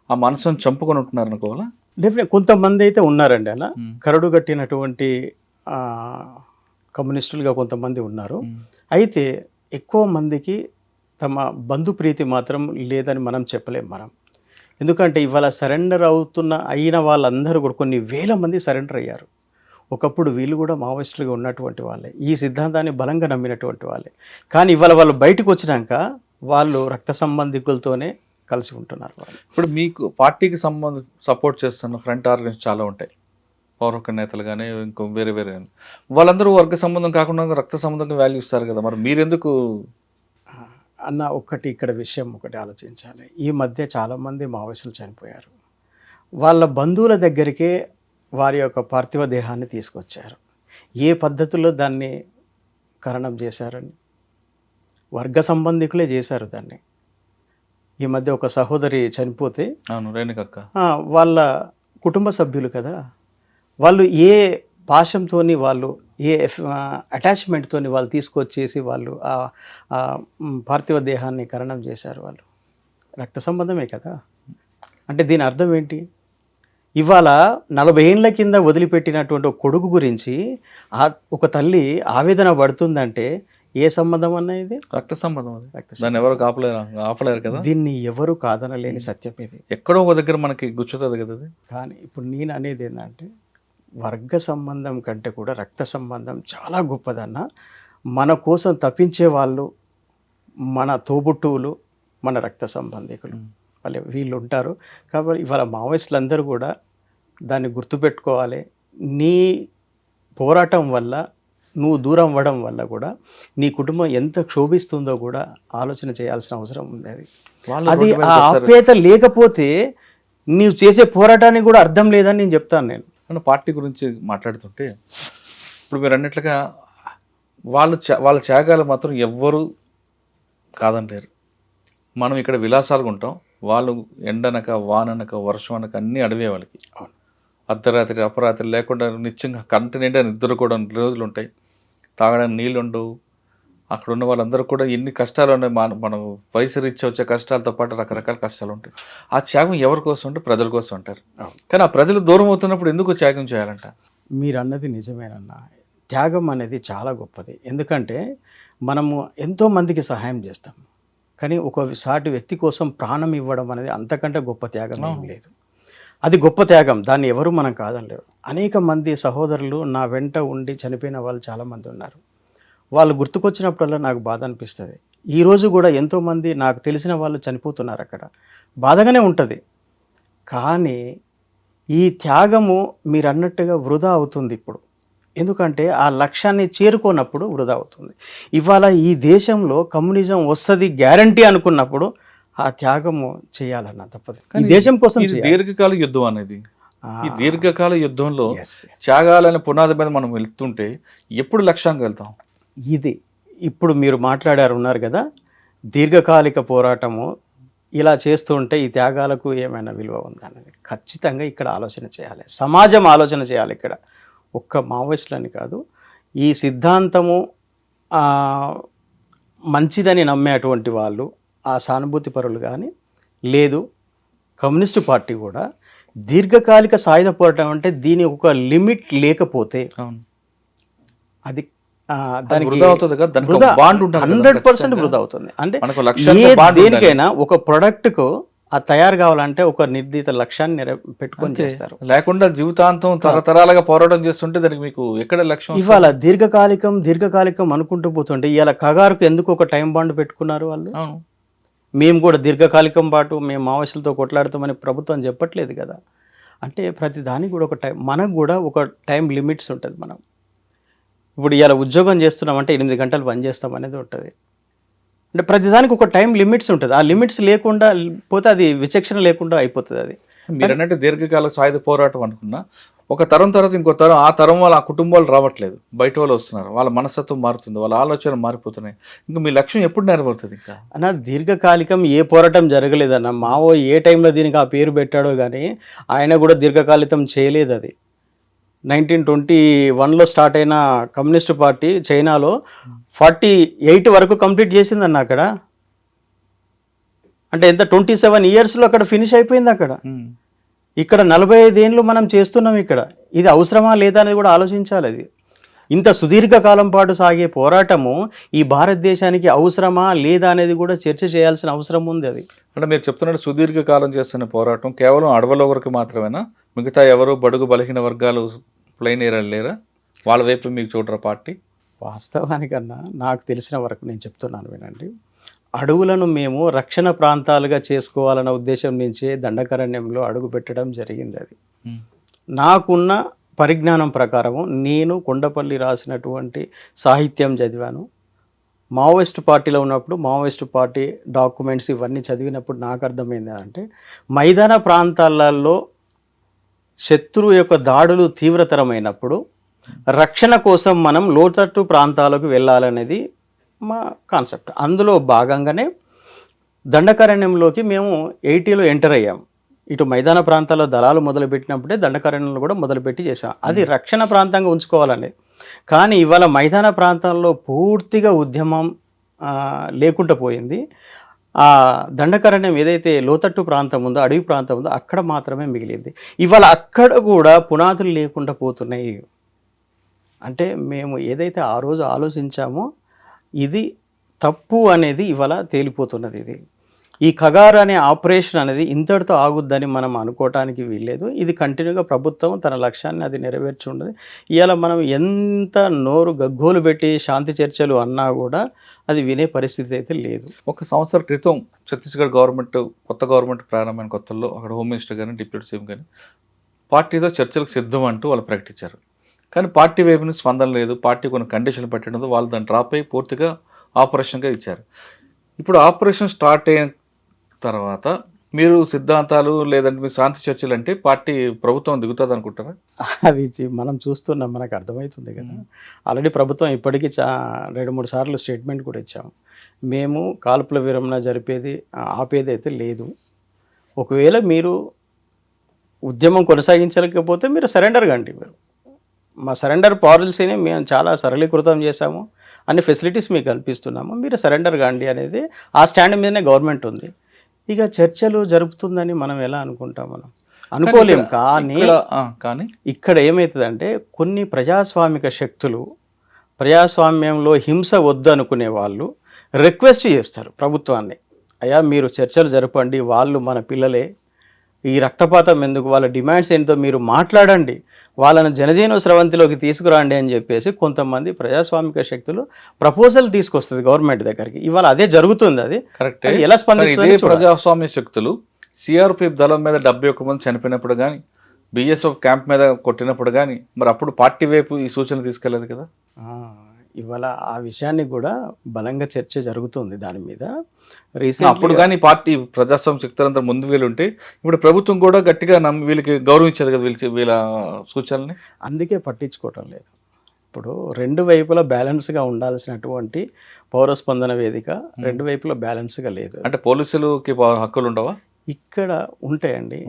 ఆ మనసును చంపుకొని ఉంటున్నారు అనుకోవాలా? డెఫినెట్ కొంతమంది అయితే ఉన్నారండి అలా కరడు కట్టినటువంటి కమ్యూనిస్టులుగా కొంతమంది ఉన్నారు. అయితే ఎక్కువ మందికి తమ బంధుప్రీతి మాత్రం లేదని మనం చెప్పలేం మనం. ఎందుకంటే ఇవాళ సరెండర్ అయిన వాళ్ళందరూ కూడా కొన్ని వేల మంది సరెండర్ అయ్యారు. ఒకప్పుడు వీళ్ళు కూడా మావోయిస్టులుగా ఉన్నటువంటి వాళ్ళే, ఈ సిద్ధాంతాన్ని బలంగా నమ్మినటువంటి వాళ్ళే. కానీ ఇవాళ వాళ్ళు బయటకు వచ్చినాక వాళ్ళు రక్త సంబంధికులతోనే కలిసి ఉంటున్నారు. ఇప్పుడు మీకు పార్టీకి సపోర్ట్ చేస్తున్న ఫ్రంట్ ఆర్గనైజేషన్ చాలా ఉంటాయి, పౌరక నేతలు కానీ ఇంకో వేరే వాళ్ళందరూ వర్గ సంబంధం కాకుండా రక్త సంబంధంగా వాల్యూ ఇస్తారు కదా, మరి మీరెందుకు? అన్న ఇక్కడ విషయం ఒకటి ఆలోచించాలి. ఈ మధ్య చాలామంది మావోయిస్టులు చనిపోయారు. వాళ్ళ బంధువుల దగ్గరికే వారి యొక్క పార్థివ దేహాన్ని తీసుకొచ్చారు. ఏ పద్ధతిలో దాన్ని ఖననం చేశారని వర్గ సంబంధికులే చేశారు దాన్ని. ఈ మధ్య ఒక సహోదరి చనిపోతే అవును, రేణుకక్క. వాళ్ళ కుటుంబ సభ్యులు కదా, వాళ్ళు ఏ పాశంతోని వాళ్ళు ఏ అటాచ్మెంట్తోని వాళ్ళు తీసుకొచ్చేసి వాళ్ళు పార్థివ దేహాన్ని ఖననం చేశారు. వాళ్ళు రక్త సంబంధమే కదా. అంటే దీని అర్థం ఏంటి? ఇవాళ 40 ఏళ్ల కింద వదిలిపెట్టినటువంటి ఒక కొడుకు గురించి ఒక తల్లి ఆవేదన పడుతుందంటే ఏ సంబంధం అన్న ఇది? రక్త సంబంధం అది. రక్త దాన్ని ఎవరు ఆపలేరు కదా. దీన్ని ఎవరు కాదనలేని సత్యం ఇది. ఎక్కడో ఒక దగ్గర మనకి గుచ్చుతుంది కదా అది. కానీ ఇప్పుడు నేను అనేది ఏంటంటే వర్గ సంబంధం కంటే కూడా రక్త సంబంధం చాలా గొప్పదన్న. మన కోసం తప్పించే వాళ్ళు మన తోబుట్టువులు, మన రక్త సంబంధికులు, వీళ్ళు ఉంటారు. కాబట్టి ఇవాళ మావోయిస్టులు అందరూ కూడా దాన్ని గుర్తుపెట్టుకోవాలి. నీ పోరాటం వల్ల, నువ్వు దూరం అవ్వడం వల్ల కూడా నీ కుటుంబం ఎంత క్షోభిస్తుందో కూడా ఆలోచన చేయాల్సిన అవసరం ఉంది. అది ఆ ఆప్యాయత లేకపోతే నీవు చేసే పోరాటానికి కూడా అర్థం లేదని నేను చెప్తాను. నేను పార్టీ గురించి మాట్లాడుతుంటే ఇప్పుడు మీరు అన్నట్లుగా వాళ్ళ త్యాగాలు మాత్రం ఎవ్వరూ కాదంటారు. మనం ఇక్కడ విలాసాలుగా ఉంటాం, వాళ్ళు ఎండనక వాననక వర్షం అనక అన్నీ అడివే వాళ్ళకి. అర్ధరాత్రి అపరాత్రి లేకుండా నిత్యంగా కంటి నిండా నిద్రకోవడం రోజులు ఉంటాయి, తాగడానికి నీళ్ళు ఉండవు. అక్కడ ఉన్న వాళ్ళందరూ కూడా ఎన్ని కష్టాలు ఉన్నాయి, మనం వయసు రీత్యా వచ్చే కష్టాలతో పాటు రకరకాల కష్టాలు ఉంటాయి. ఆ త్యాగం ఎవరి కోసం అంటే ప్రజల కోసం అంటారు. కానీ ఆ ప్రజలు దూరం అవుతున్నప్పుడు ఎందుకు త్యాగం చేయాలంట? మీరు అన్నది నిజమేనన్న. త్యాగం అనేది చాలా గొప్పది. ఎందుకంటే మనము ఎంతోమందికి సహాయం చేస్తాం, కానీ ఒక సాటి వ్యక్తి కోసం ప్రాణం ఇవ్వడం అనేది అంతకంటే గొప్ప త్యాగం ఏం లేదు. అది గొప్ప త్యాగం, దాన్ని ఎవరు మనం కాదనలేరు. అనేక మంది సహోదరులు నా వెంట ఉండి చనిపోయిన వాళ్ళు చాలామంది ఉన్నారు. వాళ్ళు గుర్తుకొచ్చినప్పుడల్లా నాకు బాధ అనిపిస్తుంది. ఈరోజు కూడా ఎంతోమంది నాకు తెలిసిన వాళ్ళు చనిపోతున్నారు అక్కడ, బాధగానే ఉంటుంది. కానీ ఈ త్యాగము మీరు అన్నట్టుగా వృధా అవుతుంది ఇప్పుడు. ఎందుకంటే ఆ లక్ష్యాన్ని చేరుకోనప్పుడు వృధా అవుతుంది. ఇవాళ ఈ దేశంలో కమ్యూనిజం వస్తుంది గ్యారంటీ అనుకున్నప్పుడు ఆ త్యాగము చేయాలన్న తప్పదు. ఈ దేశం కోసం దీర్ఘకాల యుద్ధం అనేది, ఈ దీర్ఘకాల యుద్ధంలో త్యాగాలనే పునాది మీద మనం వెళ్తుంటే ఎప్పుడు లక్ష్యానికి వెళ్తాం? ఇది ఇప్పుడు మీరు మాట్లాడారు ఉన్నారు కదా, దీర్ఘకాలిక పోరాటము ఇలా చేస్తుంటే ఈ త్యాగాలకు ఏమైనా విలువ ఉందన్నది ఖచ్చితంగా ఇక్కడ ఆలోచన చేయాలి. సమాజం ఆలోచన చేయాలి. ఇక్కడ ఒక్క మావోయిస్టులని కాదు, ఈ సిద్ధాంతము మంచిదని నమ్మేటువంటి వాళ్ళు, ఆ సానుభూతి పరులు కానీ లేదు, కమ్యూనిస్టు పార్టీ కూడా దీర్ఘకాలిక సాయుధ పోరాటం అంటే దీని ఒక లిమిట్ లేకపోతే అది దానికి 100% వృధా అవుతుంది. అంటే దేనికైనా ఒక ప్రొడక్ట్కు ఆ తయారు కావాలంటే ఒక నిర్దిత లక్ష్యాన్ని పెట్టుకొని చేస్తారు. లేకుండా జీవితాంతం తరతరాలుగా పోరాటం చేస్తుంటే దానికి మీకు ఎక్కడ లక్ష్యం? ఇవాళ దీర్ఘకాలికం అనుకుంటూ పోతుంటే ఇవాళ కగారుకు ఎందుకు ఒక టైం బాండ్ పెట్టుకున్నారు వాళ్ళు? మేము కూడా దీర్ఘకాలికం పాటు మేము మావోయిస్టులతో కొట్లాడుతామని ప్రభుత్వం చెప్పట్లేదు కదా. అంటే ప్రతి దానికి కూడా ఒక టైం, మనకు కూడా ఒక టైం లిమిట్స్ ఉంటుంది. మనం ఇప్పుడు ఇలా ఉద్యోగం చేస్తున్నామంటే 8 గంటలు పని చేస్తాం అనేది ఉంటుంది. అంటే ప్రతిదానికి ఒక టైం లిమిట్స్ ఉంటుంది. ఆ లిమిట్స్ లేకుండా పోతే అది విచక్షణ లేకుండా అయిపోతుంది. అది మీరు అన్నట్టు దీర్ఘకాల సాయుధ పోరాటం అనుకున్నా ఒక తరం తర్వాత ఇంకో తరం, ఆ తరం వాళ్ళ ఆ కుటుంబాలు రావట్లేదు, బయట వాళ్ళు వస్తున్నారు, వాళ్ళ మనస్తత్వం మారుతుంది, వాళ్ళ ఆలోచన మారిపోతున్నాయి. ఇంకా మీ లక్ష్యం ఎప్పుడు నెరవేరుతుంది? ఇంకా అన్న దీర్ఘకాలికం ఏ పోరాటం జరగలేదన్న. మావో ఏ టైంలో దీనికి ఆ పేరు పెట్టాడో కానీ ఆయన కూడా దీర్ఘకాలికం చేయలేదు. అది 1921లో స్టార్ట్ అయిన కమ్యూనిస్టు పార్టీ చైనాలో 48 వరకు కంప్లీట్ చేసిందన్న. అక్కడ అంటే ఎంత 27 ఇయర్స్లో అక్కడ ఫినిష్ అయిపోయింది. అక్కడ ఇక్కడ 45 ఏళ్ళు మనం చేస్తున్నాం. ఇక్కడ ఇది అవసరమా లేదా అనేది కూడా ఆలోచించాలి. అది ఇంత సుదీర్ఘకాలం పాటు సాగే పోరాటము ఈ భారతదేశానికి అవసరమా లేదా అనేది కూడా చర్చ చేయాల్సిన అవసరం ఉంది. అది అంటే మీరు చెప్తున్నట్టు సుదీర్ఘకాలం చేస్తున్న పోరాటం కేవలం అడవుల వరకు మాత్రమేనా? మిగతా ఎవరు బడుగు బలహీన వర్గాలు ప్లెయిన్ ఏరియాలు లేరా? వాళ్ళ వైపు మీకు చూడరా పార్టీ? వాస్తవానికన్నా నాకు తెలిసిన వరకు నేను చెప్తున్నాను వినండి. అడవులను మేము రక్షణ ప్రాంతాలుగా చేసుకోవాలన్న ఉద్దేశం నుంచే దండకారణ్యంలో అడుగు పెట్టడం జరిగింది. అది నాకున్న పరిజ్ఞానం ప్రకారము నేను కొండపల్లి రాసినటువంటి సాహిత్యం చదివాను. మావోయిస్ట్ పార్టీలో ఉన్నప్పుడు మావోయిస్ట్ పార్టీ డాక్యుమెంట్స్ ఇవన్నీ చదివినప్పుడు నాకు అర్థమైంది అంటే మైదాన ప్రాంతాలలో శత్రువు యొక్క దాడులు తీవ్రతరమైనప్పుడు రక్షణ కోసం మనం లోతట్టు ప్రాంతాలకు వెళ్ళాలనేది మా కాన్సెప్ట్. అందులో భాగంగానే దండకారణ్యంలోకి మేము 80లో ఎంటర్ అయ్యాం. ఇటు మైదాన ప్రాంతాల్లో దళాలు మొదలుపెట్టినప్పుడే దండకారణ్యంలో కూడా మొదలుపెట్టి చేసాం. అది రక్షణ ప్రాంతంగా ఉంచుకోవాలండి. కానీ ఇవాళ మైదాన ప్రాంతాల్లో పూర్తిగా ఉద్యమం లేకుండా పోయింది. ఆ దండకారణ్యం ఏదైతే లోతట్టు ప్రాంతం ఉందో, అడవి ప్రాంతం ఉందో అక్కడ మాత్రమే మిగిలింది. ఇవాళ అక్కడ కూడా పునాదులు లేకుండా పోతున్నాయి. అంటే మేము ఏదైతే ఆ రోజు ఆలోచించామో ఇది తప్పు అనేది ఇవాళ తేలిపోతున్నది. ఇది ఈ కగారు అనే ఆపరేషన్ అనేది ఇంతటితో ఆగుద్దని మనం అనుకోవటానికి వీల్లేదు. ఇది కంటిన్యూగా ప్రభుత్వం తన లక్ష్యాన్ని అది నెరవేర్చి ఉండదు. ఇవాళ మనం ఎంత నోరు గగ్గోలు పెట్టి శాంతి చర్చలు అన్నా కూడా అది వినే పరిస్థితి అయితే లేదు. ఒక సంవత్సరం క్రితం ఛత్తీస్గఢ్ కొత్త గవర్నమెంట్ ప్రారంభమైన కొత్తల్లో అక్కడ హోమ్ మినిస్టర్ కానీ డిప్యూటీ సీఎం కానీ పార్టీతో చర్చలకు సిద్ధం అంటూ వాళ్ళు ప్రకటించారు. కానీ పార్టీ వైపు నుంచి స్పందన లేదు. పార్టీ కొన్ని కండిషన్లు పెట్టడంతో వాళ్ళు దాన్ని డ్రాప్ అయ్యి పూర్తిగా ఆపరేషన్గా ఇచ్చారు. ఇప్పుడు ఆపరేషన్ స్టార్ట్ అయిన తర్వాత మీరు సిద్ధాంతాలు లేదంటే మీ శాంతి చర్చలు అంటే పార్టీ ప్రభుత్వం దిగుతుంది అనుకుంటారా? అది మనం చూస్తున్నాం, మనకు అర్థమవుతుంది కదా. ఆల్రెడీ ప్రభుత్వం ఇప్పటికీ 2-3 సార్లు స్టేట్మెంట్ కూడా ఇచ్చాము. మేము కాల్పుల విరమణ ఆపేది అయితే లేదు. ఒకవేళ మీరు ఉద్యమం కొనసాగించలేకపోతే మీరు సరెండర్ కండి. మా సరెండర్ పాలసీని మేము చాలా సరళీకృతం చేశాము, అన్ని ఫెసిలిటీస్ మీకు కల్పిస్తున్నాము, మీరు సరెండర్ కాండి అనేది ఆ స్టాండ్ మీదనే గవర్నమెంట్ ఉంది. ఇక చర్చలు జరుపుతుందని మనం ఎలా అనుకుంటాం? మనం అనుకోలేం. కానీ ఇక్కడ ఏమవుతుందంటే కొన్ని ప్రజాస్వామిక శక్తులు ప్రజాస్వామ్యంలో హింస వద్దు అనుకునే వాళ్ళు రిక్వెస్ట్ చేస్తారు ప్రభుత్వాన్ని, అయ్యా మీరు చర్చలు జరపండి, వాళ్ళు మన పిల్లలే, ఈ రక్తపాతం ఎందుకు, వాళ్ళ డిమాండ్స్ ఏంటో మీరు మాట్లాడండి, వాళ్ళని జనజీవన స్రవంతిలోకి తీసుకురండి అని చెప్పేసి కొంతమంది ప్రజాస్వామిక శక్తులు ప్రపోజల్ తీసుకొస్తుంది గవర్నమెంట్ దగ్గరికి. ఇవాళ అదే జరుగుతుంది. అది కరెక్ట్. ఎలా స్పందిస్తుంది? ప్రజాస్వామ్య శక్తులు సిఆర్పిఎఫ్ దళం మీద 71 మంది చనిపోయినప్పుడు కానీ, బిఎస్ఎఫ్ క్యాంప్ మీద కొట్టినప్పుడు కానీ మరి అప్పుడు పార్టీ వైపు ఈ సూచన తీసుకెళ్ళదు కదా. ఇవాళ ఆ విషయాన్ని కూడా బలంగా చర్చ జరుగుతుంది దాని మీద. అప్పుడు కానీ పార్టీ ప్రజాస్వామ్య శక్తులంతా ముందు వీలుంటే ఇప్పుడు ప్రభుత్వం కూడా గట్టిగా వీళ్ళకి గౌరవించదు కదా వీళ్ళ సూచనల్ని. అందుకే పట్టించుకోవటం లేదు. ఇప్పుడు రెండు వైపులా బ్యాలెన్స్గా ఉండాల్సినటువంటి పౌరస్పందన వేదిక రెండు వైపులా బ్యాలెన్స్గా లేదు. అంటే పోలీసులకి హక్కులు ఉండవా? ఇక్కడ ఉంటాయండి.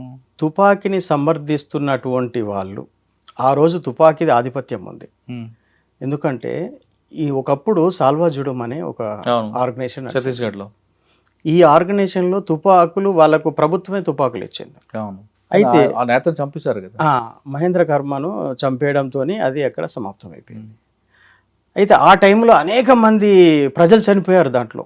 తుపాకీని సమర్థిస్తున్నటువంటి వాళ్ళు ఆ రోజు తుపాకీది ఆధిపత్యం ఉంది. ఎందుకంటే ఒకప్పుడు సాల్వాజుడం అనే ఒక ఆర్గనైజేషన్ ఛత్తీస్గఢ్లో, ఈ ఆర్గనైజేషన్లో తుపాకులు వాళ్ళకు ప్రభుత్వమే తుపాకులు ఇచ్చింది. అయితే ఆ నేతను చంపేశారు కదా, మహేంద్ర కర్మను చంపేయడంతో అది అక్కడ సమాప్తం అయిపోయింది. అయితే ఆ టైంలో అనేక మంది ప్రజలు చనిపోయారు. దాంట్లో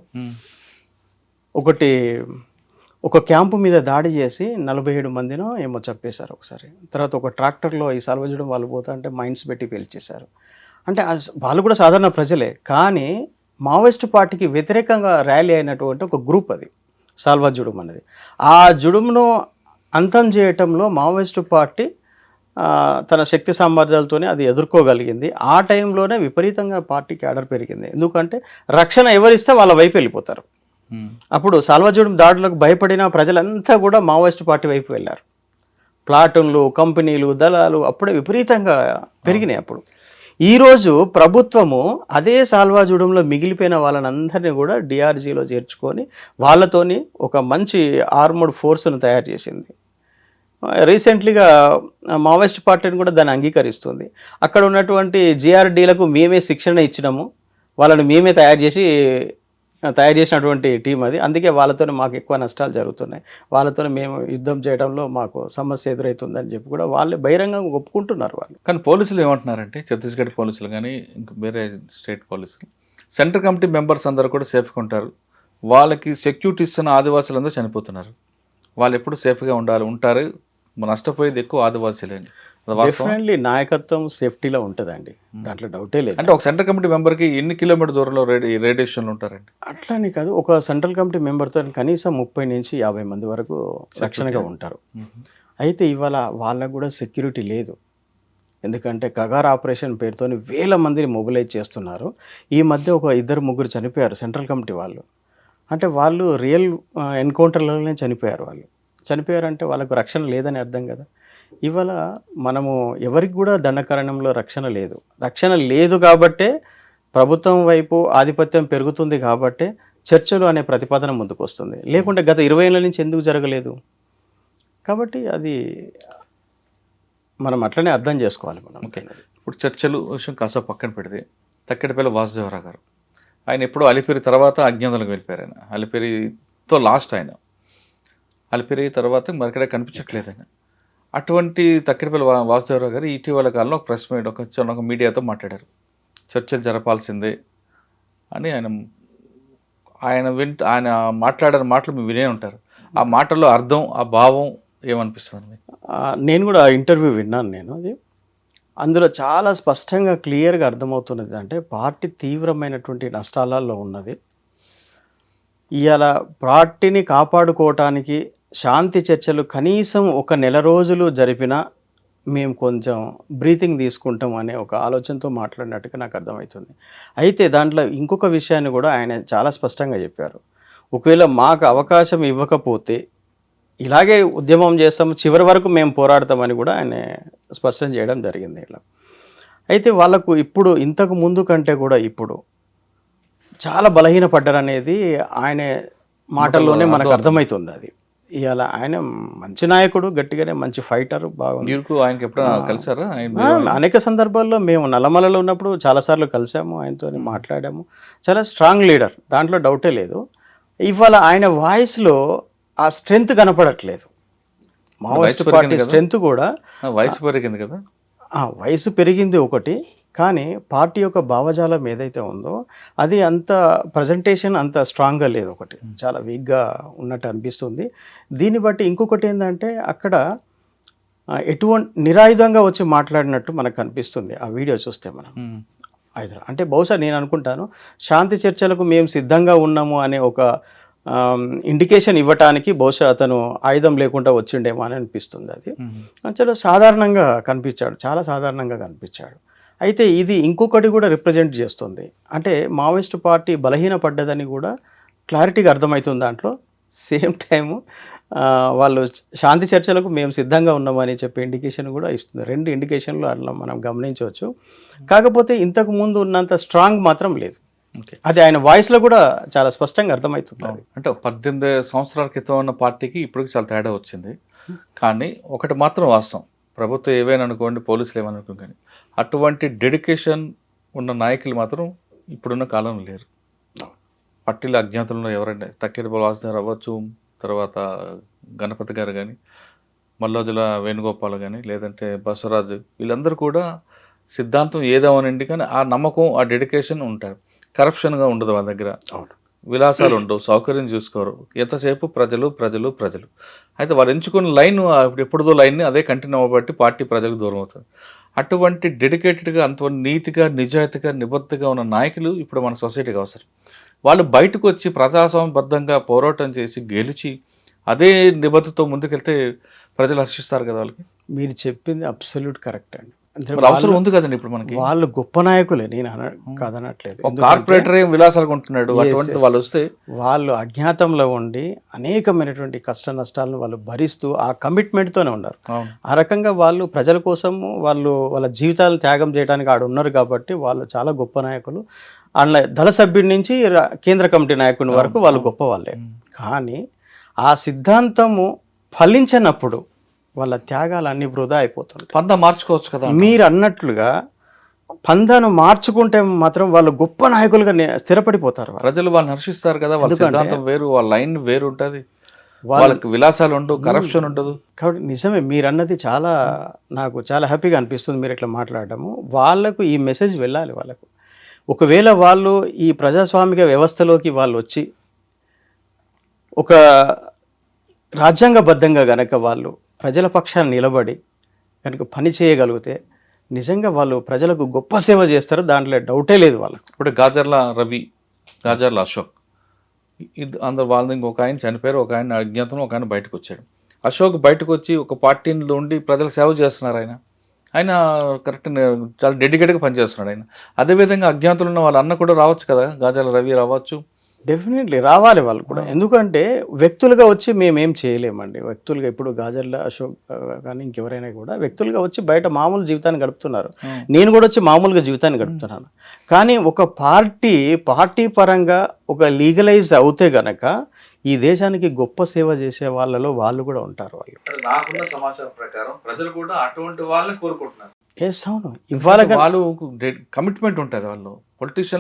ఒక క్యాంపు మీద దాడి చేసి 47 మందినో ఏమో చంపేశారు ఒకసారి. తర్వాత ఒక ట్రాక్టర్లో ఈ సాల్వాజుడం వాళ్ళు పోతా అంటే మైన్స్ పెట్టి పేల్చేశారు. అంటే వాళ్ళు కూడా సాధారణ ప్రజలే, కానీ మావోయిస్టు పార్టీకి వ్యతిరేకంగా ర్యాలీ అయినటువంటి ఒక గ్రూప్ అది సాల్వాజుడం అనేది. ఆ జుడుమును అంతం చేయటంలో మావోయిస్టు పార్టీ తన శక్తి సామర్థ్యాలతోనే అది ఎదుర్కోగలిగింది. ఆ టైంలోనే విపరీతంగా పార్టీ క్యాడర్ పెరిగింది. ఎందుకంటే రక్షణ ఎవరిస్తే వాళ్ళ వైపు వెళ్ళిపోతారు. అప్పుడు సాల్వాజుడం దాడులకు భయపడిన ప్రజలంతా కూడా మావోయిస్టు పార్టీ వైపు వెళ్ళారు. ప్లాటూన్లు, కంపెనీలు, దళాలు అప్పుడే విపరీతంగా పెరిగినాయి. అప్పుడు ఈరోజు ప్రభుత్వము అదే సాల్వాజుడంలో మిగిలిపోయిన వాళ్ళనందరినీ కూడా డిఆర్జీలో చేర్చుకొని వాళ్ళతోని ఒక మంచి ఆర్మర్డ్ ఫోర్స్ను తయారు చేసింది. రీసెంట్లీగా మావోయిస్ట్ పార్టీని కూడా దాన్ని అంగీకరిస్తుంది. అక్కడ ఉన్నటువంటి జిఆర్డీలకు మేమే శిక్షణ ఇచ్చినాము, వాళ్ళని మేమే తయారు చేసినటువంటి టీం అది. అందుకే వాళ్ళతో మాకు ఎక్కువ నష్టాలు జరుగుతున్నాయి, వాళ్ళతో మేము యుద్ధం చేయడంలో మాకు సమస్య ఎదురవుతుందని చెప్పి కూడా వాళ్ళే బహిరంగంగా ఒప్పుకుంటున్నారు వాళ్ళు. కానీ పోలీసులు ఏమంటున్నారంటే, ఛత్తీస్గఢ్ పోలీసులు కానీ ఇంకా వేరే స్టేట్ పోలీసులు, సెంట్రల్ కమిటీ మెంబర్స్ అందరూ కూడా సేఫ్గా ఉంటారు, వాళ్ళకి సెక్యూరిటీ ఇస్తున్న ఆదివాసులందరూ చనిపోతున్నారు, వాళ్ళు ఎప్పుడు సేఫ్గా ఉంటారు, నష్టపోయేది ఎక్కువ ఆదివాసీలేని. డెఫినెట్లీ నాయకత్వం సేఫ్టీలో ఉంటుందండి, దాంట్లో డౌటే లేదు. అంటే ఒక సెంట్రల్ కమిటీ మెంబర్కి ఎన్ని కిలోమీటర్ దూరంలో రేడియేషన్లు ఉంటారండి? అట్లానే కాదు, ఒక సెంట్రల్ కమిటీ మెంబర్తో కనీసం 30 నుంచి 50 మంది వరకు రక్షణగా ఉంటారు. అయితే ఇవాళ వాళ్ళకు కూడా సెక్యూరిటీ లేదు. ఎందుకంటే కగార్ ఆపరేషన్ పేరుతో వేల మందిని మొబిలైజ్ చేస్తున్నారు. ఈ మధ్య ఒక 2-3 చనిపోయారు సెంట్రల్ కమిటీ వాళ్ళు. అంటే వాళ్ళు రియల్ ఎన్కౌంటర్లలోనే చనిపోయారు. వాళ్ళు చనిపోయారంటే వాళ్ళకు రక్షణ లేదని అర్థం కదా. ఇవాళ మనము ఎవరికి కూడా దండకారణ్యంలో రక్షణ లేదు కాబట్టే ప్రభుత్వం వైపు ఆధిపత్యం పెరుగుతుంది కాబట్టే చర్చలు అనే ప్రతిపాదన ముందుకు వస్తుంది. లేకుంటే గత 20 ఏళ్ల నుంచి ఎందుకు జరగలేదు? కాబట్టి అది మనం అట్లనే అర్థం చేసుకోవాలి మనం. ఓకే. ఇప్పుడు చర్చలు విషయం కాసేపు పక్కన పెడితే తక్కెడపల్లి వాసుదేవరావు గారు ఆయన ఎప్పుడో అలిపిరి తర్వాత అజ్ఞాతంలోకి వెళ్ళిపోయారు. ఆయన అలిపిరితో లాస్ట్ ఆయన అలిపిరి తర్వాత మరికడే కనిపించట్లేదు ఆయన. అటువంటి తక్కెడపల్లి వాసుదేవరావు గారు ఇటీవల కాలంలో ఒక ప్రెస్ మీట్ ఒక మీడియాతో మాట్లాడారు. చర్చలు జరపాల్సిందే అని ఆయన మాట్లాడిన మాటలు మీరు వినే ఉంటారు. ఆ మాటల్లో అర్థం, ఆ భావం ఏమనిపిస్తుంది మీకు? నేను కూడా ఆ ఇంటర్వ్యూ విన్నాను అది. అందులో చాలా స్పష్టంగా క్లియర్గా అర్థమవుతున్నది అంటే పార్టీ తీవ్రమైనటువంటి నష్టాలలో ఉన్నది. ఇవాళ పార్టీని కాపాడుకోవటానికి శాంతి చర్చలు కనీసం 1 నెల రోజులు జరిపినా మేము కొంచెం బ్రీతింగ్ తీసుకుంటాం అనే ఒక ఆలోచనతో మాట్లాడినట్టుగా నాకు అర్థమవుతుంది. అయితే దాంట్లో ఇంకొక విషయాన్ని కూడా ఆయన చాలా స్పష్టంగా చెప్పారు. ఒకవేళ మాకు అవకాశం ఇవ్వకపోతే ఇలాగే ఉద్యమం చేస్తాం, చివరి వరకు మేము పోరాడతామని కూడా ఆయన స్పష్టం చేయడం జరిగింది ఇలా. అయితే వాళ్ళకు ఇప్పుడు ఇంతకు ముందు కంటే కూడా ఇప్పుడు చాలా బలహీనపడ్డారనేది ఆయన మాటల్లోనే మనకు అర్థమవుతుంది. అది ఇవాళ ఆయన మంచి నాయకుడు, గట్టిగానే మంచి ఫైటర్, బాగుంది. ఆయనకి ఎప్పుడైనా కలిసారా? అనేక సందర్భాల్లో మేము నల్లమలలో ఉన్నప్పుడు చాలాసార్లు కలిసాము, ఆయనతో మాట్లాడాము. చాలా స్ట్రాంగ్ లీడర్, దాంట్లో డౌటే లేదు. ఇవాళ ఆయన వాయిస్లో ఆ స్ట్రెంగ్త్ కనపడట్లేదు. మావోయిస్ట్ పార్టీ స్ట్రెంగ్త్ కూడా వయసు పెరిగింది కదా. వయసు పెరిగింది ఒకటి, కానీ పార్టీ యొక్క భావజాలం ఏదైతే ఉందో అది అంత ప్రజెంటేషన్ అంత స్ట్రాంగ్గా లేదు, ఒకటి చాలా వీక్గా ఉన్నట్టు అనిపిస్తుంది. దీన్ని బట్టి ఇంకొకటి ఏంటంటే అక్కడ ఎటువంటి నిరాయుధంగా వచ్చి మాట్లాడినట్టు మనకు అనిపిస్తుంది ఆ వీడియో చూస్తే మనం. అంటే బహుశా నేను అనుకుంటాను శాంతి చర్చలకు మేము సిద్ధంగా ఉన్నాము అనే ఒక ఇండికేషన్ ఇవ్వటానికి బహుశా అతను ఆయుధం లేకుండా వచ్చిండేమో అని అనిపిస్తుంది. అది చాలా సాధారణంగా కనిపించాడు, చాలా సాధారణంగా కనిపించాడు. అయితే ఇది ఇంకొకటి కూడా రిప్రజెంట్ చేస్తుంది, అంటే మావోయిస్ట్ పార్టీ బలహీనపడ్డదని కూడా క్లారిటీగా అర్థమవుతుంది దాంట్లో. సేమ్ టైము వాళ్ళు శాంతి చర్చలకు మేము సిద్ధంగా ఉన్నామని చెప్పే ఇండికేషన్ కూడా ఇస్తుంది. 2 ఇండికేషన్లు అట్లా మనం గమనించవచ్చు. కాకపోతే ఇంతకు ముందు ఉన్నంత స్ట్రాంగ్ మాత్రం లేదు. అది ఆయన వాయిస్లో కూడా చాలా స్పష్టంగా అర్థమవుతుంది. అంటే 18 సంవత్సరాల క్రితం ఉన్న పార్టీకి ఇప్పటికి చాలా తేడా వచ్చింది. కానీ ఒకటి మాత్రం వాస్తవం, ప్రభుత్వం ఏవైనా అనుకోండి, పోలీసులు ఏమైనా అనుకోండి, కానీ అటువంటి డెడికేషన్ ఉన్న నాయకులు మాత్రం ఇప్పుడున్న కాలంలో లేరు. పార్టీల అజ్ఞాతంలో ఎవరైనా తక్కెడపల్లి వాసుదేవరావు అవ్వచ్చు, తర్వాత గణపతి గారు కానీ, మల్లోజుల వేణుగోపాల్ కానీ, లేదంటే బసవరాజు, వీళ్ళందరూ కూడా సిద్ధాంతం ఏదేమోనండి, కానీ ఆ నమ్మకం, ఆ డెడికేషన్ ఉంటారు. కరప్షన్గా ఉండదు వాళ్ళ దగ్గర, విలాసాలు ఉండవు, సౌకర్యం చూసుకోరు, ఎంతసేపు ప్రజలు ప్రజలు ప్రజలు. అయితే వారు ఎంచుకున్న లైన్ ఎప్పుడుదో లైన్ని అదే కంటిన్యూ అవ్వబట్టి పార్టీ ప్రజలకు దూరం అవుతుంది. అటువంటి డెడికేటెడ్గా, అంత నీతిగా, నిజాయితీగా, నిబద్ధతగా ఉన్న నాయకులు ఇప్పుడు మన సొసైటీకి అవసరం. వాళ్ళు బయటకు వచ్చి ప్రజాస్వామ్యబద్ధంగా పోరాటం చేసి గెలిచి అదే నిబద్ధతతో ముందుకెళ్తే ప్రజలు హర్షిస్తారు కదా. వాళ్ళకి మీరు చెప్పింది అబ్సల్యూట్ కరెక్ట్ అండి. అవసరం ఉంది కదండి ఇప్పుడు మనకి. వాళ్ళు గొప్ప నాయకులే, నేను కాదనట్లేదు. కార్పొరేటర్ ఏం విలాసాలు కొంటున్నాడు, అటువంటి వాళ్ళు వస్తే వాళ్ళు అజ్ఞాతంలో ఉండి అనేకమైనటువంటి కష్ట నష్టాలను వాళ్ళు భరిస్తూ ఆ కమిట్మెంట్తోనే ఉన్నారు. ఆ రకంగా వాళ్ళు ప్రజల కోసము వాళ్ళ జీవితాలు త్యాగం చేయడానికి ఆడ ఉన్నారు కాబట్టి వాళ్ళు చాలా గొప్ప నాయకులు. అందులో దళ సభ్యుడి నుంచి కేంద్ర కమిటీ నాయకుని వరకు వాళ్ళు గొప్ప వాళ్ళే. కానీ ఆ సిద్ధాంతము ఫలించినప్పుడు వాళ్ళ త్యాగాలు అన్ని వృధా అయిపోతుంది. పంద మార్చుకోవచ్చు కదా. మీరు అన్నట్లుగా పందాను మార్చుకుంటే మాత్రం వాళ్ళు గొప్ప నాయకులుగా స్థిరపడిపోతారు. ప్రజలు వాళ్ళని హర్షిస్తారు కదా. వాళ్ళ సిద్ధాంతం వేరు, వాళ్ళ లైన్ వేరు ఉంటుంది, వాళ్ళకి విలాసాలు ఉండవు, కరప్షన్ ఉండదు. కాబట్టి నిజమే మీరు అన్నది, నాకు చాలా హ్యాపీగా అనిపిస్తుంది మీరు ఇట్లా మాట్లాడటము. వాళ్ళకు ఈ మెసేజ్ వెళ్ళాలి. వాళ్ళకు ఒకవేళ వాళ్ళు ఈ ప్రజాస్వామిక వ్యవస్థలోకి వాళ్ళు వచ్చి ఒక రాజ్యాంగబద్ధంగా గనక వాళ్ళు ప్రజల పక్షాన్ని నిలబడి కనుక పని చేయగలిగితే నిజంగా వాళ్ళు ప్రజలకు గొప్ప సేవ చేస్తారు, దాంట్లో డౌటే లేదు వాళ్ళకు. ఇప్పుడు గాజర్ల రవి, గాజర్ల అశోక్, అందరు వాళ్ళని ఇంకొక ఆయన చనిపోయారు, ఒక ఆయన అజ్ఞాతంలో, ఒక ఆయన బయటకు వచ్చాడు. అశోక్ బయటకు వచ్చి ఒక పార్టీలో ఉండి ప్రజల సేవ చేస్తున్నారు. ఆయన కరెక్ట్ చాలా డెడికేట్గా పనిచేస్తున్నాడు ఆయన. అదేవిధంగా అజ్ఞాతంలో ఉన్న వాళ్ళ అన్న కూడా రావచ్చు కదా, గాజర్ల రవి రావచ్చు, డెఫినెట్లీ రావాలి వాళ్ళు కూడా. ఎందుకంటే వ్యక్తులుగా వచ్చి మేమేం చేయలేమండి. వ్యక్తులుగా ఇప్పుడు గాజర్ల అశోక్ కానీ ఇంకెవరైనా కూడా వ్యక్తులుగా వచ్చి బయట మామూలు జీవితాన్ని గడుపుతున్నారు. నేను కూడా వచ్చి మామూలుగా జీవితాన్ని గడుపుతున్నాను. కానీ ఒక పార్టీ పరంగా ఒక లీగలైజ్ అవుతే గనక ఈ దేశానికి గొప్ప సేవ చేసే వాళ్ళలో వాళ్ళు కూడా ఉంటారు. వాళ్ళు నాకున్న సమాచారం ప్రకారం ప్రజలు కూడా అటువంటి వాళ్ళని కోరుకుంటున్నారు. ఎస్ అవును, ఇవాళ వాళ్ళు కమిట్మెంట్ ఉంటుంది వాళ్ళు.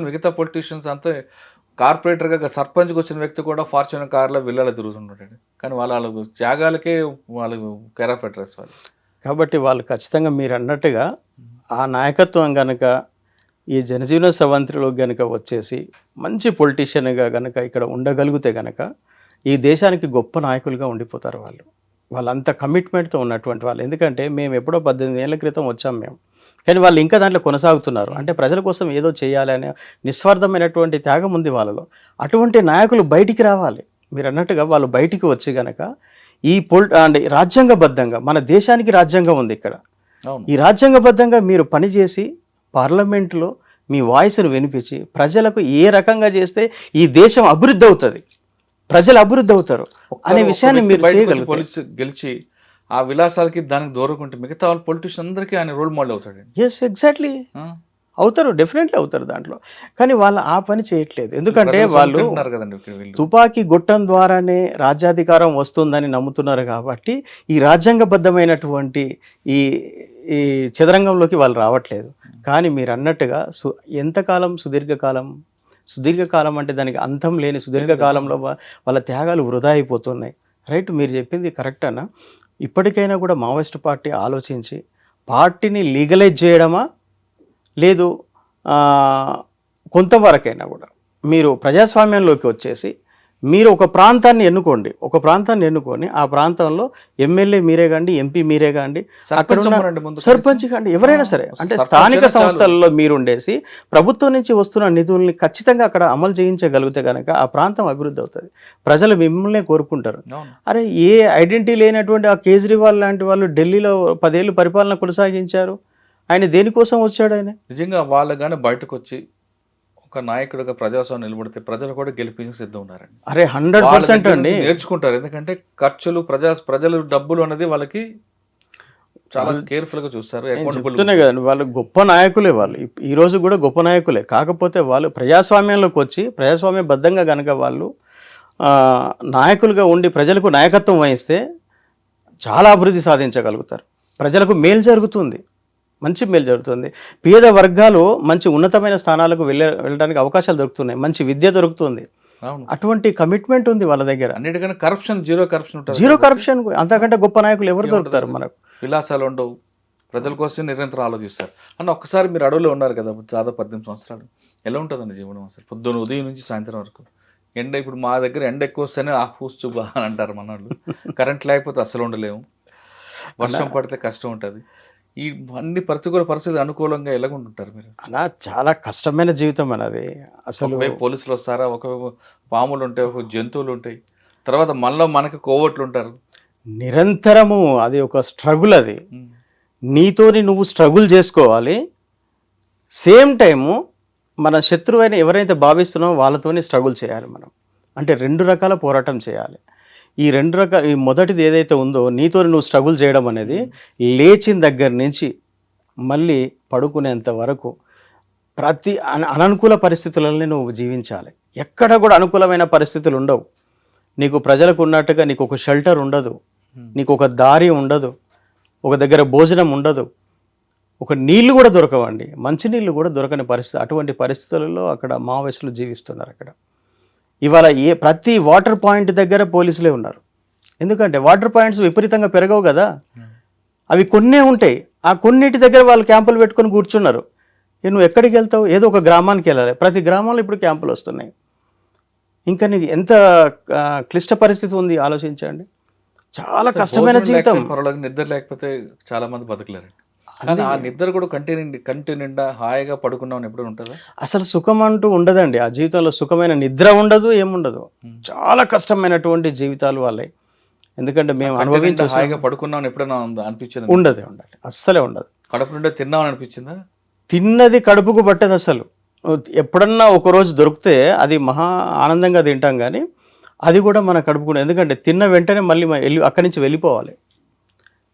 మిగతా పొలిటీషియన్స్ అంతా కార్పొరేటర్గా సర్పంచ్కి వచ్చిన వ్యక్తి కూడా ఫార్చ్యూనర్ కార్లో విల్లాలో తిరుగుతుంటాడు. కానీ వాళ్ళ త్యాగాలకే వాళ్ళు కేరా పెట్టరేస్ వాళ్ళు. కాబట్టి వాళ్ళు ఖచ్చితంగా మీరు అన్నట్టుగా ఆ నాయకత్వం కనుక ఈ జనజీవన సవంతిలో గనుక వచ్చేసి మంచి పొలిటీషియన్గా గనక ఇక్కడ ఉండగలిగితే గనక ఈ దేశానికి గొప్ప నాయకులుగా ఉండిపోతారు వాళ్ళు. వాళ్ళంత కమిట్మెంట్తో ఉన్నటువంటి వాళ్ళు. ఎందుకంటే మేము ఎప్పుడో 18 ఏళ్ల క్రితం వచ్చాం మేము, కానీ వాళ్ళు ఇంకా దాంట్లో కొనసాగుతున్నారు. అంటే ప్రజల కోసం ఏదో చేయాలనే నిస్వార్థమైనటువంటి త్యాగం ఉంది వాళ్ళలో. అటువంటి నాయకులు బయటికి రావాలి. మీరు అన్నట్టుగా వాళ్ళు బయటికి వచ్చి గనక ఈ అంటే రాజ్యాంగబద్ధంగా మన దేశానికి రాజ్యాంగం ఉంది ఇక్కడ. ఈ రాజ్యాంగబద్ధంగా మీరు పనిచేసి పార్లమెంట్లో మీ వాయిస్ను వినిపించి ప్రజలకు ఏ రకంగా చేస్తే ఈ దేశం అభివృద్ధి అవుతుంది, ప్రజలు అభివృద్ధి అవుతారు అనే విషయాన్ని మీరు చేయగలుగుతారు. గెలిచి ఆ విలాసాలకి దానికి దూరకుంటే మిగతా వాళ్ళు పొలిటీషియన్ అందరికీ ఆయన రోల్ మోడల్ అవుతాడు. ఎస్ ఎగ్జాక్ట్లీ అవుతారు, డెఫినెట్లీ అవుతారు దాంట్లో. కానీ వాళ్ళు ఆ పని చేయట్లేదు. ఎందుకంటే వాళ్ళు తుపాకీ గొట్టం ద్వారానే రాజ్యాధికారం వస్తుందని నమ్ముతున్నారు. కాబట్టి ఈ రాజ్యాంగబద్ధమైనటువంటి ఈ ఈ చదరంగంలోకి వాళ్ళు రావట్లేదు. కానీ మీరు అన్నట్టుగా ఎంతకాలం సుదీర్ఘకాలం అంటే దానికి అంతం లేని సుదీర్ఘకాలంలో వాళ్ళ త్యాగాలు వృధా అయిపోతున్నాయి. రైట్, మీరు చెప్పింది కరెక్ట్ అన్న. ఇప్పటికైనా కూడా మావోయిస్ట్ పార్టీ ఆలోచించి పార్టీని లీగలైజ్ చేయడమా, లేదు కొంతవరకైనా కూడా మీరు ప్రజాస్వామ్యంలోకి వచ్చేసి మీరు ఒక ప్రాంతాన్ని ఎన్నుకోండి. ఒక ప్రాంతాన్ని ఎన్నుకొని ఆ ప్రాంతంలో ఎమ్మెల్యే మీరే కాండి, ఎంపీ మీరే కాండి, అక్కడ ఉన్న సర్పంచ్ కాండి, ఎవరైనా సరే, అంటే స్థానిక సంస్థల్లో మీరుండేసి ప్రభుత్వం నుంచి వస్తున్న నిధుల్ని ఖచ్చితంగా అక్కడ అమలు చేయించగలిగితే కనుక ఆ ప్రాంతం అభివృద్ధి అవుతుంది. ప్రజలు మిమ్మల్నే కోరుకుంటారు. అరే ఏ ఐడెంటిటీ లేనటువంటి ఆ కేజ్రీవాల్ లాంటి వాళ్ళు ఢిల్లీలో 10 ఏళ్ళు పరిపాలన కొనసాగించారు. ఆయన దేనికోసం వచ్చాడు? ఆయన నిజంగా వాళ్ళు కానీ బయటకు వచ్చి ఒక నాయకుడిగా ప్రజాస్వామ్యం నిలబడితే ప్రజలు కూడా గెలిపించే సిద్ధం ఉన్నారండి. అరే 100% అండి, నేర్చుకుంటారు. ఎందుకంటే ఖర్చులు ప్రజలు డబ్బులు అనేది వాళ్ళకి చాలా కేర్ఫుల్ గా చూస్తారు. చెప్తున్నాయి కదండి, వాళ్ళు గొప్ప నాయకులే. వాళ్ళు ఈ రోజు కూడా గొప్ప నాయకులే. కాకపోతే వాళ్ళు ప్రజాస్వామ్యంలోకి వచ్చి ప్రజాస్వామ్యబద్ధంగా కనుక వాళ్ళు నాయకులుగా ఉండి ప్రజలకు నాయకత్వం వహిస్తే చాలా అభివృద్ధి సాధించగలుగుతారు. ప్రజలకు మేలు జరుగుతుంది, మంచి మేలు జరుగుతుంది. పేద వర్గాలు మంచి ఉన్నతమైన స్థానాలకు వెళ్ళడానికి అవకాశాలు దొరుకుతున్నాయి, మంచి విద్య దొరుకుతుంది. అటువంటి కమిట్మెంట్ ఉంది వాళ్ళ దగ్గర. అన్నిటికన్నా కరప్షన్, జీరో కరప్షన్. అంతకంటే గొప్ప నాయకులు ఎవరు దొరుకుతారు మనకు? విలాసాలు ఉండవు, ప్రజల కోసం నిరంతరం ఆలోచిస్తారు. అన్న ఒక్కసారి మీరు అడవిలో ఉన్నారు కదా దాదాపు 18 సంవత్సరాలు, ఎలా ఉంటుందండి జీవనం అసలు? పొద్దున్న ఉదయం నుంచి సాయంత్రం వరకు ఎండ. ఇప్పుడు మా దగ్గర ఎండ ఎక్కువ వస్తేనే చూబా అని అంటారు మన వాళ్ళు. కరెంట్ లేకపోతే అసలు ఉండలేము, వర్షం పడితే కష్టం ఉంటుంది. ఈ అన్ని ప్రతికూల పరిస్థితులు అనుకూలంగా ఎలాగుంటుంటారు మీరు? అలా చాలా కష్టమైన జీవితం అన్నది. అసలు పోలీసులు వస్తారా, ఒక పాములు ఉంటాయి, ఒక జంతువులు ఉంటాయి, తర్వాత మనకి కోవట్లు ఉంటారు. నిరంతరము అది ఒక స్ట్రగుల్. అది నీతోని నువ్వు స్ట్రగుల్ చేసుకోవాలి. సేమ్ టైము మన శత్రువైన ఎవరైతే భావిస్తున్నామో వాళ్ళతోని స్ట్రగుల్ చేయాలి మనం. అంటే 2 రకాల పోరాటం చేయాలి. ఈ 2 రకాల, ఈ మొదటిది ఏదైతే ఉందో నీతో నువ్వు స్ట్రగుల్ చేయడం అనేది, లేచిన దగ్గర నుంచి మళ్ళీ పడుకునేంత వరకు ప్రతి అననుకూల పరిస్థితులని నువ్వు జీవించాలి. ఎక్కడ కూడా అనుకూలమైన పరిస్థితులు ఉండవు. నీకు ప్రజలకు ఉన్నట్టుగా నీకు ఒక షెల్టర్ ఉండదు, నీకు ఒక దారి ఉండదు, ఒక దగ్గర భోజనం ఉండదు, ఒక నీళ్లు కూడా దొరకవండి, మంచినీళ్ళు కూడా దొరకని పరిస్థితి. అటువంటి పరిస్థితులలో అక్కడ మావోయిస్టులు జీవిస్తున్నారు. అక్కడ ఇవాళ ప్రతి వాటర్ పాయింట్ దగ్గర పోలీసులే ఉన్నారు. ఎందుకంటే వాటర్ పాయింట్స్ విపరీతంగా పెరగవు కదా, అవి కొన్నే ఉంటాయి. ఆ కొన్నిటి దగ్గర వాళ్ళు క్యాంపులు పెట్టుకొని కూర్చున్నారు. నువ్వు ఎక్కడికి వెళ్తావు? ఏదో ఒక గ్రామానికి వెళ్ళాలి. ప్రతి గ్రామంలో ఇప్పుడు క్యాంపులు వస్తున్నాయి. ఇంకా నీకు ఎంత క్లిష్ట పరిస్థితి ఉంది ఆలోచించండి. చాలా కష్టమైన జీవితం. నిద్ర లేకపోతే చాలా మంది బతకలేరు. ఆ నిద్ర కూడా కంటి నిండా హాయిగా పడుకున్నామని ఎప్పుడు ఉంటుందా? అసలు సుఖం అంటూ ఉండదండి ఆ జీవితంలో. సుఖమైన నిద్ర ఉండదు, ఏముండదు. చాలా కష్టమైనటువంటి జీవితాలు వాళ్ళే. ఎందుకంటే మేము అనుభవించి హాయిగా పడుకున్నామని ఎప్పుడైనా అనిపించింది? ఉండదు, అస్సలే ఉండదు. కడుపు నిండా తిన్నామని అనిపించిందా? తిన్నది కడుపుకు పట్టదు అసలు. ఎప్పుడన్నా ఒకరోజు దొరికితే అది మహా ఆనందంగా తింటాం, కానీ అది కూడా మన కడుపుకుండా, ఎందుకంటే తిన్న వెంటనే మళ్ళీ అక్కడి నుంచి వెళ్ళిపోవాలి.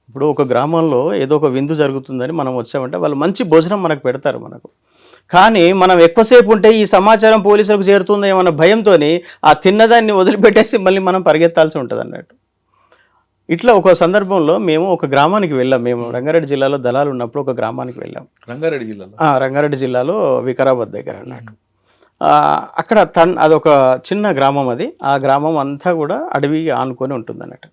ఇప్పుడు ఒక గ్రామంలో ఏదో ఒక విందు జరుగుతుందని మనం వచ్చామంటే వాళ్ళు మంచి భోజనం మనకు పెడతారు మనకు, కానీ మనం ఎక్కువసేపు ఉంటే ఈ సమాచారం పోలీసులకు చేరుతుందేమో అన్న భయంతో ఆ తిన్నదాన్ని వదిలిపెట్టేసి మళ్ళీ మనం పరిగెత్తాల్సి ఉంటుంది అన్నట్టు. ఇట్లా ఒక సందర్భంలో మేము ఒక గ్రామానికి వెళ్ళాం. మేము రంగారెడ్డి జిల్లాలో దళాలు ఉన్నప్పుడు ఒక గ్రామానికి వెళ్ళాం. రంగారెడ్డి జిల్లాలో వికారాబాద్ దగ్గర అన్నట్టు. అక్కడ అదొక చిన్న గ్రామం, అది ఆ గ్రామం అంతా కూడా అడవి ఆనుకొని ఉంటుంది అన్నట్టు.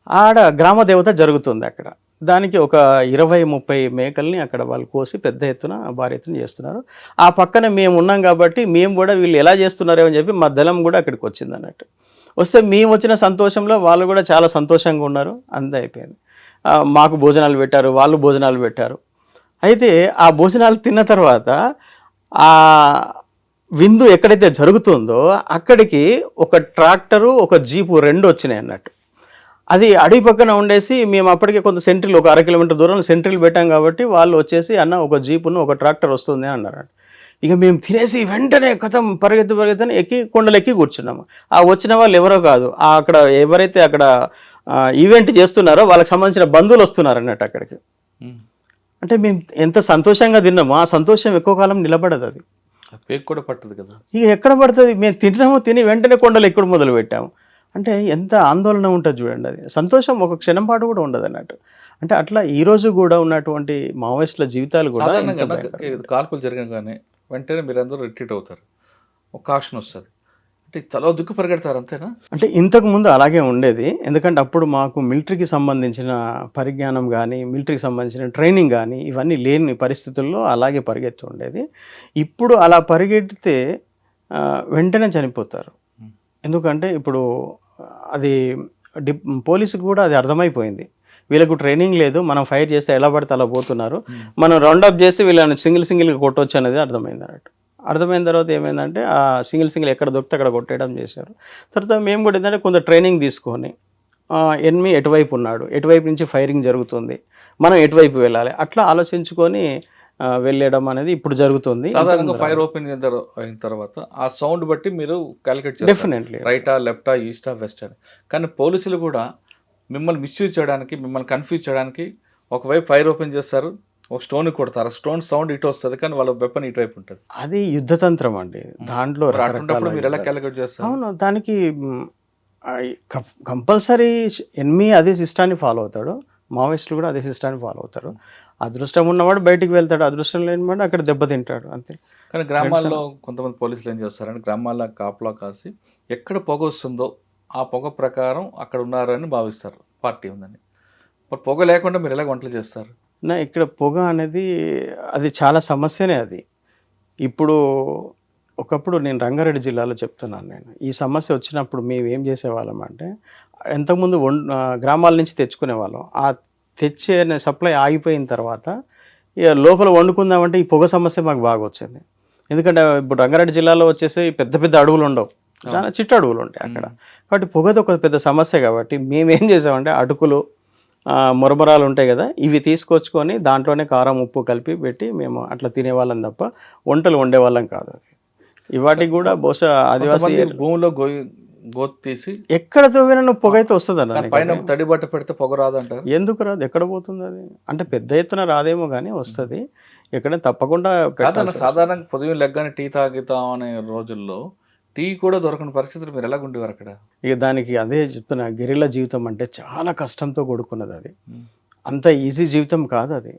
ఆడ గ్రామ దేవత జరుగుతుంది అక్కడ. దానికి ఒక 20-30 మేకల్ని అక్కడ వాళ్ళు కోసి పెద్ద ఎత్తున భారీ ఎత్తున చేస్తున్నారు. ఆ పక్కన మేము ఉన్నాం కాబట్టి మేము కూడా వీళ్ళు ఎలా చేస్తున్నారో అని చెప్పి మా దళం కూడా అక్కడికి వచ్చింది అన్నట్టు. వస్తే మేము వచ్చిన సంతోషంలో వాళ్ళు కూడా చాలా సంతోషంగా ఉన్నారు. అంతా అయిపోయింది. మాకు భోజనాలు పెట్టారు, వాళ్ళు భోజనాలు పెట్టారు. అయితే ఆ భోజనాలు తిన్న తర్వాత ఆ విందు ఎక్కడైతే జరుగుతుందో అక్కడికి ఒక ట్రాక్టరు, ఒక జీపు 2 వచ్చినాయి అన్నట్టు. అది అడవి పక్కన ఉండేసి మేము అప్పటికే కొంత సెంట్రీలు, ఒక 1/2 కిలోమీటర్ దూరంలో సెంట్రీలు పెట్టాం కాబట్టి వాళ్ళు వచ్చేసి అన్న ఒక జీపును, ఒక ట్రాక్టర్ వస్తుంది అన్నారు. ఇక మేము తినేసి వెంటనే కథం పరిగెత్తని ఎక్కి కొండలు ఎక్కి కూర్చున్నాము. ఆ వచ్చిన వాళ్ళు ఎవరో కాదు, అక్కడ ఎవరైతే అక్కడ ఈవెంట్ చేస్తున్నారో వాళ్ళకి సంబంధించిన బంధువులు వస్తున్నారు అన్నట్టు అక్కడికి. అంటే మేము ఎంత సంతోషంగా తిన్నామో ఆ సంతోషం ఎక్కువ కాలం నిలబడదు, అది కూడా పట్టదు కదా. ఇక ఎక్కడ పడుతుంది? మేము తిని వెంటనే కొండలు ఎక్కుడు మొదలు పెట్టాము. అంటే ఎంత ఆందోళన ఉంటుంది చూడండి, అది సంతోషం ఒక క్షణం పాటు కూడా ఉండదు అన్నట్టు. అంటే అట్లా ఈ రోజు కూడా ఉన్నటువంటి మావోయిస్టుల జీవితాలు కూడా కాల్పులు జరగగానే వెంటనే మీరందరూ రిట్రీట్ అవుతారు, ఒక కాషన్ వస్తుంది, అంటే తల దుక్కు పరిగెడతారు, అంతేనా? అంటే ఇంతకు ముందు అలాగే ఉండేది, ఎందుకంటే అప్పుడు మాకు మిలిటరీకి సంబంధించిన పరిజ్ఞానం కానీ, మిలిటరీకి సంబంధించిన ట్రైనింగ్ కానీ ఇవన్నీ లేని పరిస్థితుల్లో అలాగే పరిగెత్తి ఉండేది. ఇప్పుడు అలా పరిగెడితే వెంటనే చనిపోతారు. ఎందుకంటే ఇప్పుడు అది పోలీసుకు కూడా అది అర్థమైపోయింది, వీళ్ళకు ట్రైనింగ్ లేదు, మనం ఫైర్ చేస్తే ఎలా పడితే అలా పోతున్నారు, మనం రౌండప్ చేసి వీళ్ళని సింగిల్గా కొట్టవచ్చు అనేది అర్థమైంది అన్నట్టు. అర్థమైన తర్వాత ఏమైందంటే ఆ సింగిల్ ఎక్కడ దొరికితే అక్కడ కొట్టేయడం చేశారు. తర్వాత మేము కూడా ఏంటంటే కొంత ట్రైనింగ్ తీసుకొని ఎనిమి ఎటువైపు ఉన్నాడు, ఎటువైపు నుంచి ఫైరింగ్ జరుగుతుంది, మనం ఎటువైపు వెళ్ళాలి, అట్లా ఆలోచించుకొని వెళ్ళడం అనేది ఇప్పుడు జరుగుతుంది. సాధారణంగా ఫైర్ ఓపెన్ అయిన తర్వాత ఆ సౌండ్ బట్టి మీరు క్యాలిక్యులేట్ చేస్తారు, డెఫినెట్లీ రైటా, లెఫ్టా, ఈస్టా, వెస్టా. కానీ పోలీసులు కూడా మిమ్మల్ని మిస్యూజ్ చేయడానికి, మిమ్మల్ని కన్ఫ్యూజ్ చేయడానికి ఒకవైపు ఫైర్ ఓపెన్ చేస్తారు, ఒక స్టోన్ కొడతారు, స్టోన్ సౌండ్ ఇటు వస్తుంది కానీ వాళ్ళ వెపన్ ఇటువైపు ఉంటుంది. అది యుద్ధతంత్రం అండి, దాంట్లో మీరు ఎలా క్యాలిక్యులేట్ చేస్తారు? అవును, దానికి కంపల్సరీ ఎనిమి అదే సిస్టాన్ని ఫాలో అవుతాడు, మావోయిస్టులు కూడా అదే సిస్టాన్ని ఫాలో అవుతారు. అదృష్టం ఉన్నవాడు బయటికి వెళ్తాడు, అదృష్టం లేనివాడు అక్కడ దెబ్బతింటాడు, అంతే. కానీ గ్రామాల్లో కొంతమంది పోలీసులు ఏం చేస్తారంటే గ్రామాల్లో కాపలా కాసి ఎక్కడ పొగ వస్తుందో ఆ పొగ ప్రకారం అక్కడ ఉన్నారని భావిస్తారు, పార్టీ ఉందని. మరి పొగ లేకుండా మీరు ఎలా వంటలు చేస్తారు? ఇక్కడ పొగ అనేది అది చాలా సమస్యనే అది. ఇప్పుడు ఒకప్పుడు నేను రంగారెడ్డి జిల్లాలో చెప్తున్నాను, నేను ఈ సమస్య వచ్చినప్పుడు మేము ఏం చేసేవాళ్ళం అంటే ఇంతకుముందు గ్రామాల నుంచి తెచ్చుకునేవాళ్ళం. ఆ తెచ్చే సప్లై ఆగిపోయిన తర్వాత ఇక లోపల వండుకుందామంటే ఈ పొగ సమస్య మాకు బాగా వచ్చింది. ఎందుకంటే ఇప్పుడు రంగారెడ్డి జిల్లాలో వచ్చేసి పెద్ద పెద్ద అడవులు ఉండవు, చాలా చిట్ట అడవులు ఉంటాయి అక్కడ. కాబట్టి పొగది ఒక పెద్ద సమస్య. కాబట్టి మేము ఏం చేసామంటే అటుకులు, మురమరాలు ఉంటాయి కదా, ఇవి తీసుకొచ్చుకొని దాంట్లోనే కారం ఉప్పు కలిపి పెట్టి మేము అట్లా తినేవాళ్ళం తప్ప వంటలు వండేవాళ్ళం కాదు. ఇవాటికి కూడా బహుశా ఆదివాసీ భూమిలో గోత్ తీసి ఎక్కడ తవ్వినా నువ్వు పొగ అయితే వస్తుంది అన్న. పైన తడి బట్ట పెడితే పొగ రాదంటారు. ఎందుకు రాదు? ఎక్కడ పోతుంది అది? అంటే పెద్ద ఎత్తున రాదేమో కానీ వస్తుంది, ఎక్కడ తప్పకుండా. సాధారణంగా పొద్దున్న లెగ్గానే టీ తాగుతాం అనే రోజుల్లో టీ కూడా దొరకని పరిస్థితులు మీరు ఎలా ఉండేవారు అక్కడ? ఇక దానికి అదే చెప్తున్నా, గెరిల్లా జీవితం అంటే చాలా కష్టంతో కూడుకున్నది. అది అంత ఈజీ జీవితం కాదు అది.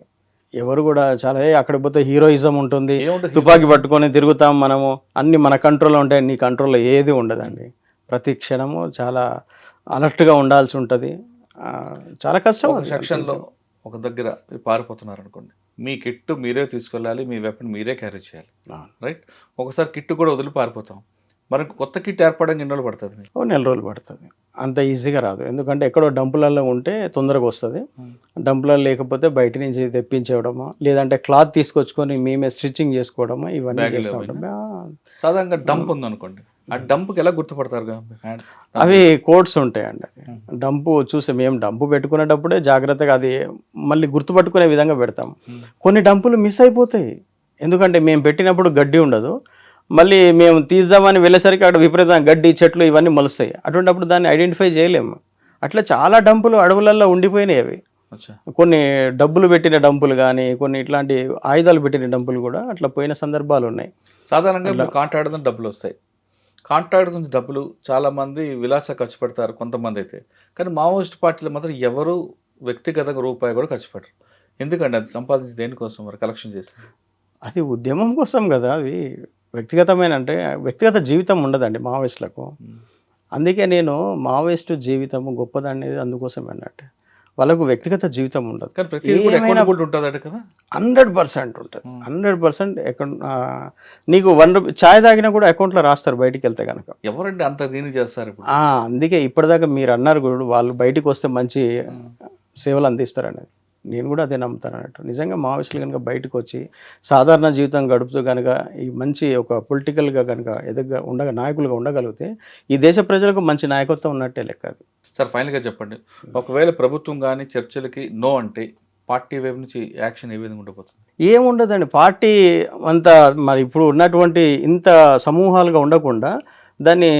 ఎవరు కూడా చాలా అక్కడ పోతే హీరోయిజం ఉంటుంది, తుపాకీ పట్టుకొని తిరుగుతాం మనము, అన్ని మన కంట్రోల్లో ఉంటాయి. నీ కంట్రోల్లో ఏది ఉండదండి. ప్రతి క్షణము చాలా అలర్ట్గా ఉండాల్సి ఉంటుంది. చాలా కష్టం. సెక్షన్లో ఒక దగ్గర పారిపోతున్నారు అనుకోండి, మీ కిట్టు మీరే తీసుకెళ్ళాలి, మీ వెపన్ మీరే క్యారీ చేయాలి, రైట్? ఒకసారి కిట్టు కూడా వదిలి పారిపోతాం, మనకు కొత్త కిట్ ఏర్పడడానికి ఎన్ని రోజులు పడుతుంది? ఓ 4 రోజులు పడుతుంది. అంత ఈజీగా రాదు, ఎందుకంటే ఎక్కడో డంపులలో ఉంటే తొందరగా వస్తుంది. డంపులలో లేకపోతే బయట నుంచి తెప్పించేయడమో, లేదంటే క్లాత్ తీసుకొచ్చుకొని మేమే స్టిచ్చింగ్ చేసుకోవడమో ఇవన్నీ చేస్తూ ఉంటాం. సాధారణంగా డంప్ ఉందనుకోండి, ఆ డంప్కి ఎలా గుర్తుపడతారు? అవి కోడ్స్ ఉంటాయండి. అది డంపు చూసి మేము డంపు పెట్టుకునేటప్పుడే జాగ్రత్తగా అది మళ్ళీ గుర్తుపట్టుకునే విధంగా పెడతాం. కొన్ని డంపులు మిస్ అయిపోతాయి, ఎందుకంటే మేము పెట్టినప్పుడు గడ్డి ఉండదు, మళ్ళీ మేము తీద్దామని వెళ్ళేసరికి అక్కడ విపరీతంగా గడ్డి చెట్లు ఇవన్నీ మొలుస్తాయి. అటువంటిప్పుడు దాన్ని ఐడెంటిఫై చేయలేము. అట్లా చాలా డంపులు అడవులలో ఉండిపోయినాయి. అవి అచ్చా. కొన్ని డబ్బులు పెట్టిన డంపులు కానీ, కొన్ని ఇట్లాంటి ఆయుధాలు పెట్టిన డంపులు కూడా అట్లా పోయిన సందర్భాలు ఉన్నాయి. సాధారణంగా మీరు కాంట్రాక్ట్ డబ్బులు వస్తాయి. కాంట్రాక్ట్ నుంచి డబ్బులు చాలామంది విలాస ఖర్చు పెడతారు కొంతమంది అయితే. కానీ మావోయిస్ట్ పార్టీలో మాత్రం ఎవరు వ్యక్తిగతంగా రూపాయి కూడా ఖర్చు పెట్టరు. ఎందుకండి అది సంపాదించి దేనికోసం మరి కలెక్షన్ చేసి? అది ఉద్యమం కోసం కదా. అది వ్యక్తిగతమైన అంటే వ్యక్తిగత జీవితం ఉండదండి మావోయిస్టులకు. అందుకే నేను మావోయిస్టు జీవితము గొప్పదనేది అందుకోసం అన్నట్టు. వాళ్ళకు వ్యక్తిగత జీవితం ఉండదు. కానీ ప్రతి అకౌంటబిలిటీ ఉంటుందట కదా. 100% ఉంటుంది. 100% నీకు ₹1 ఛాయ్ తాగినా కూడా అకౌంట్లో రాస్తారు బయటికి వెళ్తే కనుక. ఎవరండి అంత దీన్ని చేస్తారు ఇప్పుడు? అందుకే ఇప్పటిదాకా మీరు అన్నారు కూడా వాళ్ళు బయటికి వస్తే మంచి సేవలు అందిస్తారనేది. నేను కూడా అదే నమ్ముతాను అన్నట్టు. నిజంగా మావోయిస్టులు కనుక బయటకు వచ్చి సాధారణ జీవితం గడుపుతూ కనుక ఈ మంచి ఒక పొలిటికల్గా కనుక నాయకులుగా ఉండగలిగితే ఈ దేశ ప్రజలకు మంచి నాయకత్వం ఉన్నట్టే లెక్క. అది సార్ ఫైనల్గా చెప్పండి, ఒకవేళ ప్రభుత్వం కానీ చర్చలకి నో అంటే పార్టీ వైపు నుంచి యాక్షన్ ఏ విధంగా ఉండబోతుంది? ఏముండదండి, పార్టీ అంతా మరి ఇప్పుడు ఉన్నటువంటి ఇంత సమూహాలుగా ఉండకుండా దాన్ని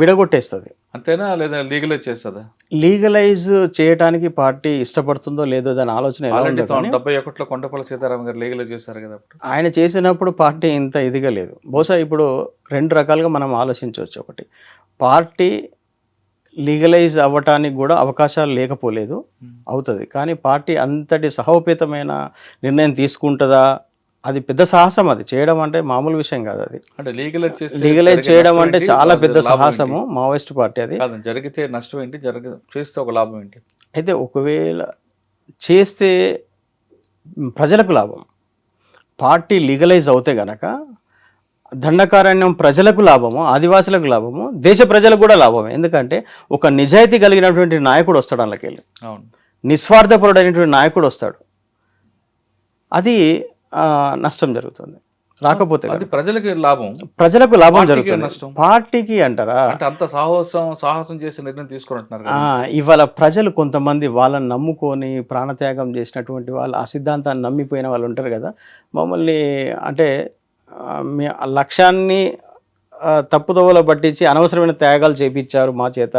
విడగొట్టేస్తుంది. అంతేనా, లేదా లీగలైజ్ చేస్తుందా? లీగలైజ్ చేయడానికి పార్టీ ఇష్టపడుతుందో లేదో దాని ఆలోచన ఎలా ఉందో కానీ 71లో కొండపల్లి సీతారాం గారు లీగలైజ్ చేశారు కదా. ఆయన చేసినప్పుడు పార్టీ ఇంత ఇదిగా లేదు. బహుశా ఇప్పుడు 2 రకాలుగా మనం ఆలోచించవచ్చు. ఒకటి, పార్టీ లీగలైజ్ అవ్వటానికి కూడా అవకాశాలు లేకపోలేదు, అవుతుంది. కానీ పార్టీ అంతటి సహోపేతమైన నిర్ణయం తీసుకుంటుందా? అది పెద్ద సాహసం. అది చేయడం అంటే మామూలు విషయం కాదు. అది అంటే లీగలైజ్ చేయడం అంటే చాలా పెద్ద సాహసము. మావోయిస్ట్ పార్టీ అది జరిగితే నష్టం ఏంటి, చేస్తే ఒక లాభం ఏంటి? అయితే ఒకవేళ చేస్తే ప్రజలకు లాభం, పార్టీ లీగలైజ్ అవుతే గనక దండకారణ్యం ప్రజలకు లాభము, ఆదివాసులకు లాభము, దేశ ప్రజలకు కూడా లాభమే. ఎందుకంటే ఒక నిజాయితీ కలిగినటువంటి నాయకుడు వస్తాడు అందులోకెళ్ళి, నిస్వార్థపరుడైనటువంటి నాయకుడు వస్తాడు. అది నష్టం జరుగుతుంది. రాకపోతే ప్రజలకు లాభం జరుగుతుంది, పార్టీకి అంటారా? అంత సాహసం చేసి నిర్ణయం తీసుకుంటున్నారు. ఇవాళ ప్రజలు కొంతమంది వాళ్ళని నమ్ముకొని ప్రాణత్యాగం చేసినటువంటి వాళ్ళు, ఆ సిద్ధాంతాన్ని నమ్మిపోయిన వాళ్ళు ఉంటారు కదా. మమ్మల్ని అంటే మీ లక్ష్యాన్ని తప్పుదోవలో పట్టించి అనవసరమైన త్యాగాలు చేపించారు మా చేత,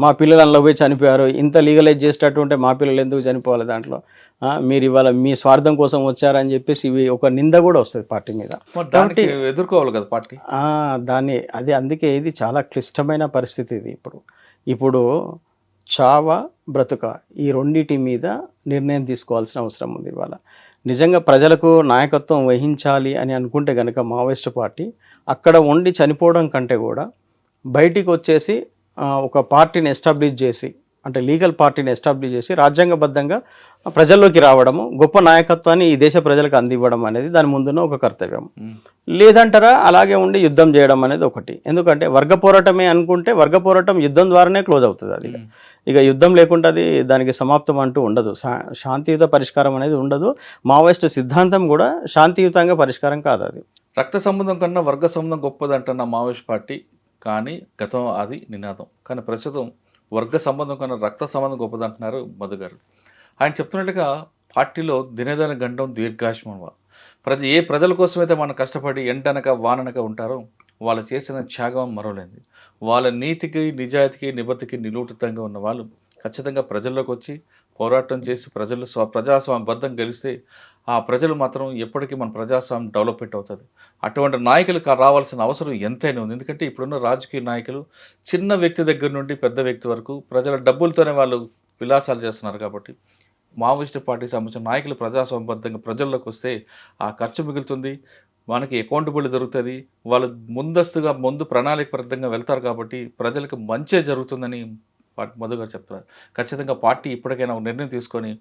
మా పిల్లలు అందులో పోయి చనిపోయారు, ఇంత లీగలైజ్ చేసేటట్టు ఉంటే మా పిల్లలు ఎందుకు చనిపోవాలి దాంట్లో, మీరు ఇవాళ మీ స్వార్థం కోసం వచ్చారని చెప్పేసి ఇవి ఒక నింద కూడా వస్తుంది పార్టీ మీద. కాబట్టి ఎదుర్కోవాలి కదా పార్టీ దాన్ని. అది అందుకే ఇది చాలా క్లిష్టమైన పరిస్థితి. ఇది ఇప్పుడు చావ బ్రతుక ఈ రెండింటి మీద నిర్ణయం తీసుకోవాల్సిన అవసరం ఉంది. ఇవాళ నిజంగా ప్రజలకు నాయకత్వం వహించాలి అని అనుకుంటే కనుక మావోయిస్ట్ పార్టీ అక్కడ ఉండి చనిపోవడం కంటే కూడా బయటికి వచ్చేసి ఒక పార్టీని ఎస్టాబ్లిష్ చేసి, అంటే లీగల్ పార్టీని ఎస్టాబ్లిష్ చేసి రాజ్యాంగబద్ధంగా ప్రజల్లోకి రావడము, గొప్ప నాయకత్వాన్ని ఈ దేశ ప్రజలకు అందివ్వడం అనేది దాని ముందున్న ఒక కర్తవ్యం. లేదంటారా అలాగే ఉండి యుద్ధం చేయడం అనేది ఒకటి. ఎందుకంటే వర్గ పోరాటమే అనుకుంటే వర్గ పోరాటం యుద్ధం ద్వారానే క్లోజ్ అవుతుంది. అది ఇక యుద్ధం లేకుండా అది దానికి సమాప్తం అంటూ ఉండదు. శాంతియుత పరిష్కారం అనేది ఉండదు. మావోయిస్ట్ సిద్ధాంతం కూడా శాంతియుతంగా పరిష్కారం కాదు. అది రక్త సంబంధం కన్నా వర్గ సంబంధం గొప్పదంటున్న మావోయిస్ట్ పార్టీ, కానీ గతం అది నినాదం. కానీ ప్రస్తుతం వర్గ సంబంధం కన్నా రక్త సంబంధం గొప్పదంటున్నారు మధు గారు. ఆయన చెప్తున్నట్టుగా పార్టీలో దినదిన గండం దీర్ఘాయుష్మం. ఏ ప్రజల కోసమైతే మనం కష్టపడి ఎండనక వాననక ఉంటారో వాళ్ళు చేసిన త్యాగం మరోలేంది. వాళ్ళ నీతికి, నిజాయితీకి, నిబద్ధతకి నిలూటితంగా ఉన్న వాళ్ళు ఖచ్చితంగా ప్రజల్లోకి వచ్చి పోరాటం చేసి ప్రజాస్వామ్యబద్ధం గెలిస్తే ఆ ప్రజలు మాత్రం ఎప్పటికీ మన ప్రజాస్వామ్యం డెవలప్మెంట్ అవుతుంది. అటువంటి నాయకులు రావాల్సిన అవసరం ఎంతైనా ఉంది. ఎందుకంటే ఇప్పుడున్న రాజకీయ నాయకులు చిన్న వ్యక్తి దగ్గర నుండి పెద్ద వ్యక్తి వరకు ప్రజల డబ్బులతోనే వాళ్ళు విలాసాలు చేస్తున్నారు. కాబట్టి మావోయిస్ట్ పార్టీకి సంబంధించిన నాయకులు ప్రజాస్వామ్యబద్ధంగా ప్రజల్లోకి వస్తే ఆ ఖర్చు మిగులుతుంది, మనకి అకౌంటబిలిటీ దొరుకుతుంది, వాళ్ళు ముందు ప్రణాళికబద్ధంగా వెళ్తారు. కాబట్టి ప్రజలకు మంచే జరుగుతుందని మధు గారు చెప్తున్నారు. ఖచ్చితంగా పార్టీ ఇప్పటికైనా ఒక నిర్ణయం తీసుకొని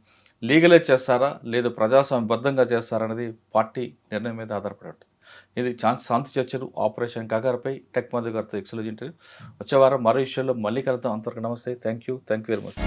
లీగలైజ్ చేస్తారా లేదు ప్రజాస్వామ్యబద్ధంగా చేస్తారా అనేది పార్టీ నిర్ణయం మీద ఆధారపడి ఉంటుంది. ఇది శాంతి చర్చలు ఆపరేషన్ కాగారపై టెక్ మధు గారితో ఎక్స్క్లూజివ్ ఇంటర్వ్యూ. వచ్చే వారం మరో విషయంలో మళ్ళీ కలుద్దాం. అంతవరకు నమస్తే. Thank you very much.